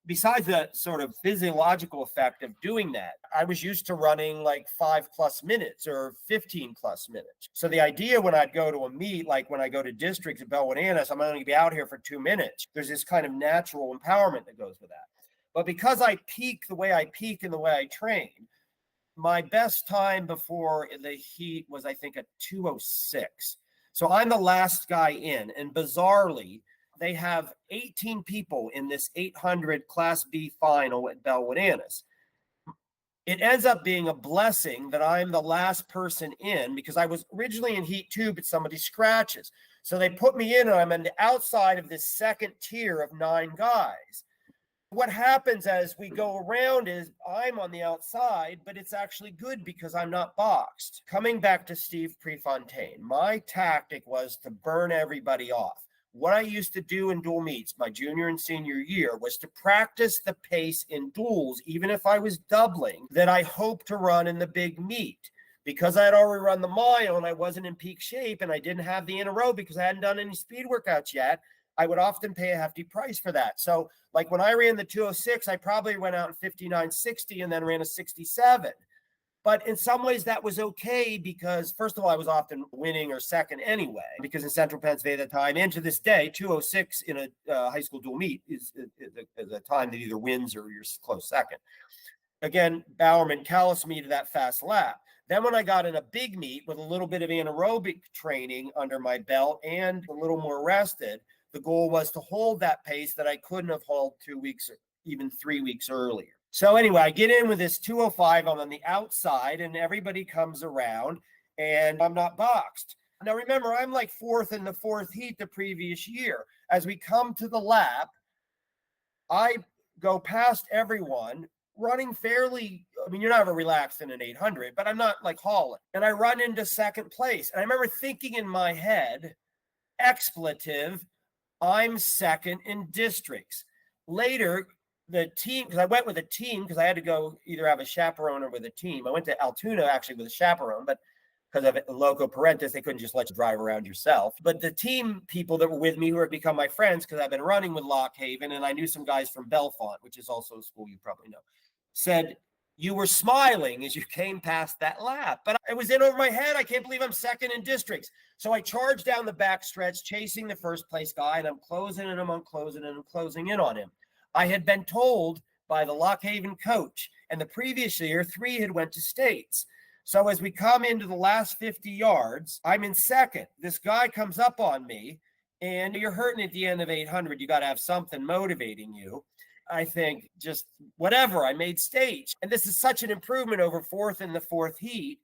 Besides the sort of physiological effect of doing that, I was used to running like 5+ minutes or 15+ minutes. So the idea when I'd go to a meet, like when I go to districts at Bellwood Annis, I'm only going to be out here for 2 minutes. There's this kind of natural empowerment that goes with that. But because I peak the way I peak and the way I train, my best time before the heat was, I think, a 2:06. So I'm the last guy in. And bizarrely, they have 18 people in this 800 Class B final at Bellwood Annis. it ends up being a blessing that I'm the last person in, because I was originally in heat 2, but somebody scratches. So they put me in, and I'm on the outside of this second tier of 9 guys. What happens as we go around is I'm on the outside, but it's actually good because I'm not boxed. Coming back to Steve Prefontaine, my tactic was to burn everybody off. What I used to do in dual meets my junior and senior year was to practice the pace in duels, even if I was doubling, that I hoped to run in the big meet. Because I had already run the mile and I wasn't in peak shape and I didn't have the in a row because I hadn't done any speed workouts yet, I would often pay a hefty price for that. So like when I ran the 206, I probably went out in 59.60 and then ran a 67. But in some ways that was okay because, first of all, I was often winning or second anyway, because in central Pennsylvania at the time, and to this day, 206 in a high school dual meet is a time that either wins or you're close second. Again, Bowerman calloused me to that fast lap. Then when I got in a big meet with a little bit of anaerobic training under my belt and a little more rested, the goal was to hold that pace that I couldn't have held 2 weeks or even 3 weeks earlier. So anyway, I get in with this 205. I'm on the outside and everybody comes around and I'm not boxed. Now remember, I'm like fourth in the fourth heat the previous year. As we come to the lap, I go past everyone running fairly. I mean, you're not ever relaxed in an 800, but I'm not like hauling. And I run into second place. And I remember thinking in my head, expletive, I'm second in districts. Later, the team, because I went with a team because I had to go either have a chaperone or with a team. I went to Altoona actually with a chaperone, but because of loco parentis, they couldn't just let you drive around yourself. But the team people that were with me, who have become my friends because I've been running with Lock Haven, and I knew some guys from Bellefonte, which is also a school you probably know, said, you were smiling as you came past that lap. But it was in over my head. I can't believe I'm second in districts. So I charged down the back stretch, chasing the first place guy, and I'm closing and I'm closing and I'm closing in on him. I had been told by the Lock Haven coach, and the previous year, 3 had went to states. So as we come into the last 50 yards, I'm in second. This guy comes up on me, and you're hurting at the end of 800. You got to have something motivating you. I think just whatever, I made stage. And this is such an improvement over fourth in the fourth heat.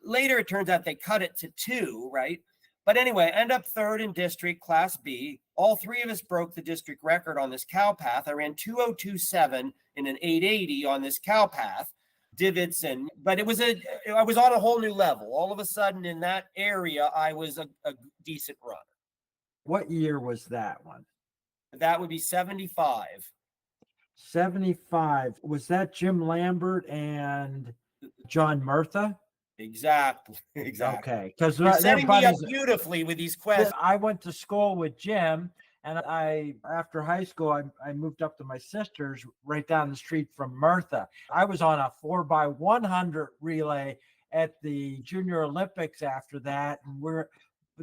Later, it turns out they cut it to 2, right? But anyway, end up third in district, Class B. All 3 of us broke the district record on this cow path. I ran 2:02.7 in an 880 on this cow path. Divots but I was on a whole new level. All of a sudden in that area, I was a decent runner. What year was that one? That would be 75. 75. Was that Jim Lambert and John Murtha? Exactly. Okay. Because you're setting me up beautifully with these questions. I went to school with Jim, and after high school, I moved up to my sister's right down the street from Murtha. I was on a 4x100 relay at the Junior Olympics after that. And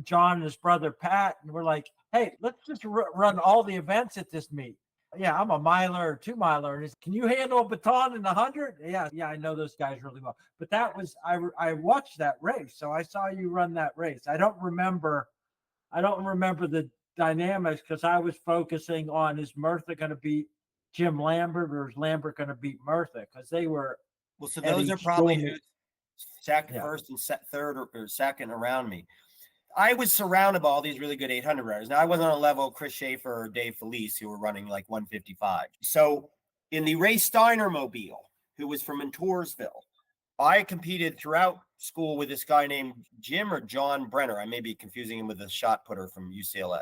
John and his brother Pat, and we're like, hey, let's just run all the events at this meet. Yeah, I'm a miler or 2-miler. And can you handle a baton in 100? Yeah, I know those guys really well. But that was, I watched that race. So I saw you run that race. I don't remember the dynamics because I was focusing on, is Murtha going to beat Jim Lambert or is Lambert going to beat Murtha? Because they were. Well, so those are probably who's second, first, and third or second around me. I was surrounded by all these really good 800 runners. Now, I wasn't on a level of Chris Schaefer or Dave Felice, who were running like 155. So in the Ray Steiner mobile, who was from Millersville, I competed throughout school with this guy named Jim or John Brenner. I may be confusing him with a shot putter from UCLA.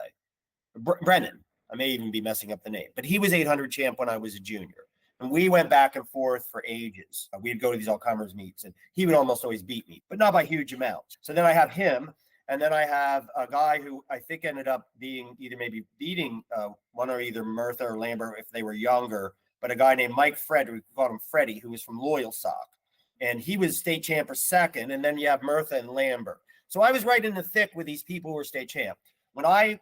Brennan. I may even be messing up the name. But he was 800 champ when I was a junior. And we went back and forth for ages. We'd go to these all-comers meets, and he would almost always beat me, but not by huge amounts. So then I have him. And then I have a guy who I think ended up being maybe beating one or either Murtha or Lambert if they were younger, but a guy named Mike Frederick, we called him Freddie, who was from Loyalsock. And he was state champ for second. And then you have Murtha and Lambert. So I was right in the thick with these people who were state champ. When I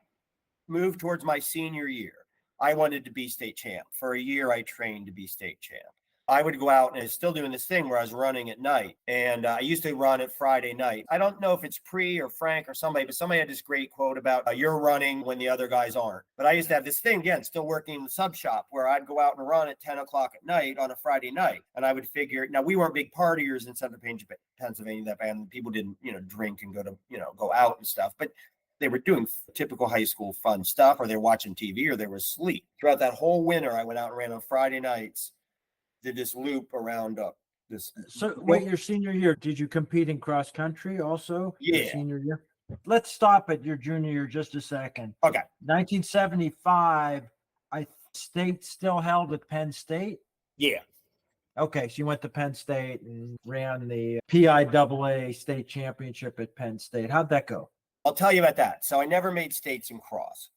moved towards my senior year, I wanted to be state champ. For a year, I trained to be state champ. I would go out and I was still doing this thing where I was running at night. And I used to run at Friday night. I don't know if it's Pre or Frank or somebody, but somebody had this great quote about you're running when the other guys aren't. But I used to have this thing, again, still working in the sub shop, where I'd go out and run at 10 o'clock at night on a Friday night. And I would figure, now we weren't big partiers in Southern Pennsylvania, that band. People didn't, drink and go out and stuff. But they were doing typical high school fun stuff, or they were watching TV, or they were asleep. Throughout that whole winter, I went out and ran on Friday nights, did this loop around this. So wait, your senior year, did you compete in cross country also? Your Yeah. senior year? Let's stop at your junior year just a second. Okay. 1975, state still held at Penn State? Yeah. Okay, so you went to Penn State and ran the PIAA state championship at Penn State. How'd that go? I'll tell you about that. So I never made states in cross.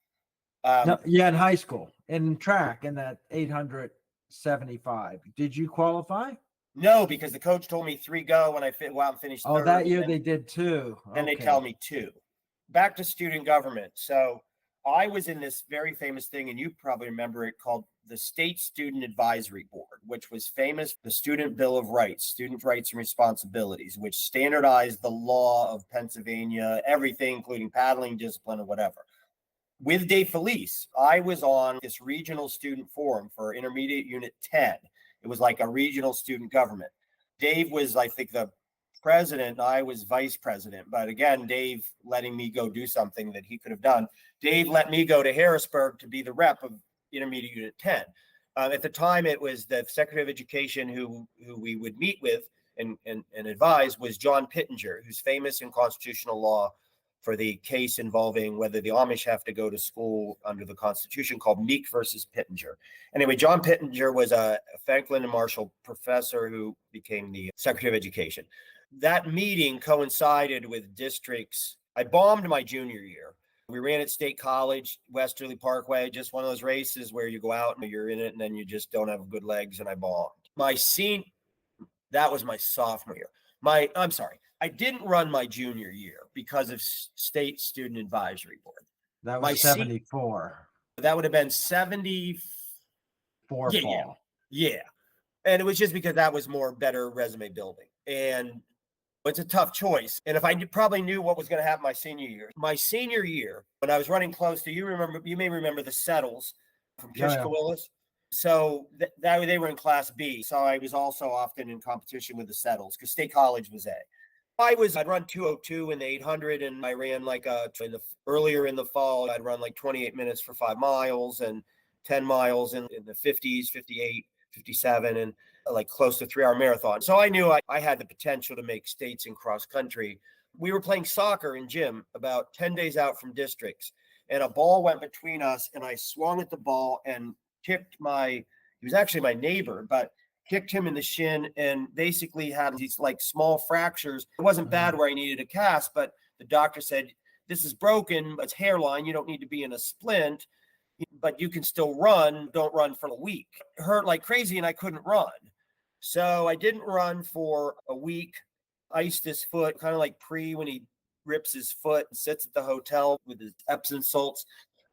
No, yeah, in high school, in track, in that 875. Did you qualify? No, because the coach told me 3 go when I go out and finish third. Oh, that year they did 2. Then they tell me 2. Back to student government. So I was in this very famous thing, and you probably remember it, called the State Student Advisory Board, which was famous, the Student Bill of Rights, Student Rights and Responsibilities, which standardized the law of Pennsylvania, everything, including paddling, discipline, or whatever. With Dave Felice, I was on this regional student forum for Intermediate Unit 10. It was like a regional student government. Dave was, I think, the president. I was vice president. But again, Dave letting me go do something that he could have done. Dave let me go to Harrisburg to be the rep of Intermediate Unit 10. At the time, it was the Secretary of Education who we would meet with and advise was John Pittenger, who's famous in constitutional law for the case involving whether the Amish have to go to school under the Constitution, called Meek versus Pittenger. Anyway, John Pittenger was a Franklin and Marshall professor who became the Secretary of Education. That meeting coincided with districts. I bombed my junior year. We ran at State College, Westerly Parkway, just one of those races where you go out and you're in it and then you just don't have good legs, and I bombed. That was my sophomore year. I didn't run my junior year because of State Student Advisory Board. That was 74. That would have been 74 fall. Yeah. And it was just because that was better resume building. And it's a tough choice. And if I probably knew what was going to happen my senior year, when I was running close to, you may remember the Settles from Kishkawillis. So they were in Class B. So I was also often in competition with the Settles because State College was A. I'd run 2:02 in the 800, and I ran earlier in the fall, I'd run like 28 minutes for 5 miles and 10 miles in the 50s, 58, 57, and like close to 3-hour marathon. So I knew I had the potential to make states in cross country. We were playing soccer in gym about 10 days out from districts, and a ball went between us, and I swung at the ball and kicked he was actually my neighbor, but kicked him in the shin and basically had these like small fractures. It wasn't bad where I needed a cast, but the doctor said, this is broken, it's hairline. You don't need to be in a splint, but you can still run. Don't run for a week. It hurt like crazy and I couldn't run. So I didn't run for a week, iced his foot, kind of like Pre when he rips his foot and sits at the hotel with his Epsom salts.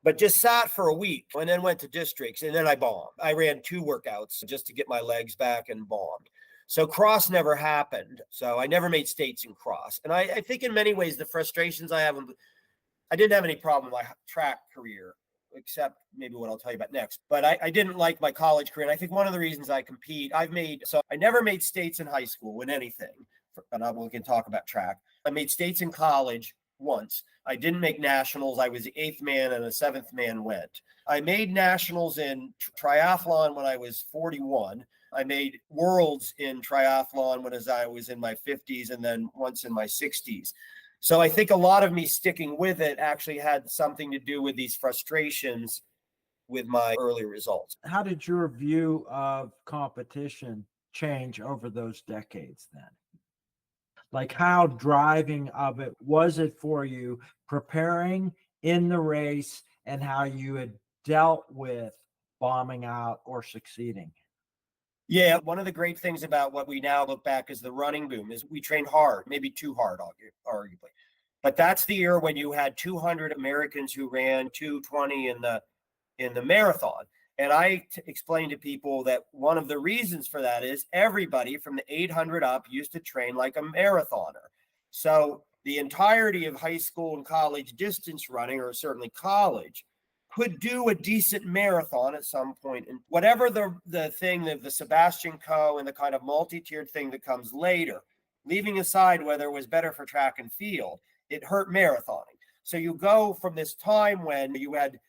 But just sat for a week and then went to districts, and then I bombed. I ran 2 workouts just to get my legs back and bombed. So cross never happened. So I never made states in cross. And I think in many ways, the frustrations I didn't have any problem with my track career, except maybe what I'll tell you about next. But I didn't like my college career. And I think one of the reasons I compete, I never made states in high school in anything. And we can talk about track. I made states in college once. I didn't make nationals. I was the 8th man and the 7th man went. I made nationals in triathlon when I was 41. I made worlds in triathlon when I was in my 50s and then once in my 60s. So I think a lot of me sticking with it actually had something to do with these frustrations with my early results. How did your view of competition change over those decades then? Like how driving of it was it for you preparing in the race and how you had dealt with bombing out or succeeding? Yeah, one of the great things about what we now look back as the running boom is we trained hard, maybe too hard, arguably. But that's the year when you had 200 Americans who ran 2:20 in the marathon. And I explained to people that one of the reasons for that is everybody from the 800 up used to train like a marathoner. So the entirety of high school and college distance running, or certainly college, could do a decent marathon at some point. And whatever the thing, the Sebastian Coe and the kind of multi-tiered thing that comes later, leaving aside whether it was better for track and field, it hurt marathoning. So you go from this time when you had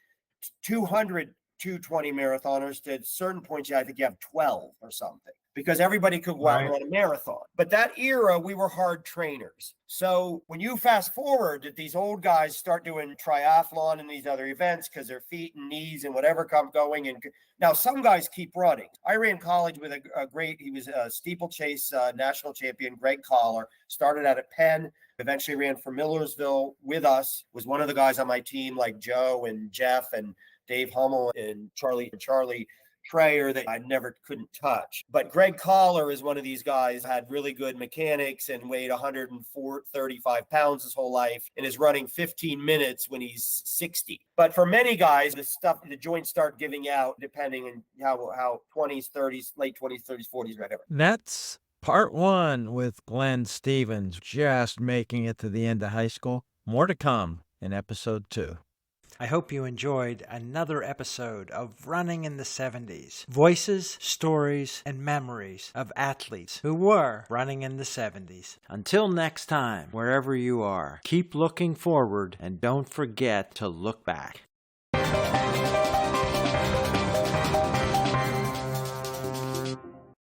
200 220 marathoners to certain points, I think you have 12 or something, because everybody could go out and run a marathon. But that era, we were hard trainers. So when you fast forward that these old guys start doing triathlon and these other events because their feet and knees and whatever come going. And now some guys keep running. I ran college with he was a steeplechase national champion, Greg Collar, started out at Penn, eventually ran for Millersville with us, was one of the guys on my team like Joe and Jeff and Dave Hummel and Charlie Trayer that I couldn't touch. But Greg Collar is one of these guys, had really good mechanics and weighed 135 pounds his whole life and is running 15 minutes when he's 60. But for many guys, the joints start giving out depending on how 20s, 30s, late 20s, 30s, 40s, whatever. That's part one with Glenn Stevens, just making it to the end of high school. More to come in episode 2. I hope you enjoyed another episode of Running in the 70s. Voices, stories, and memories of athletes who were running in the 70s. Until next time, wherever you are, keep looking forward and don't forget to look back.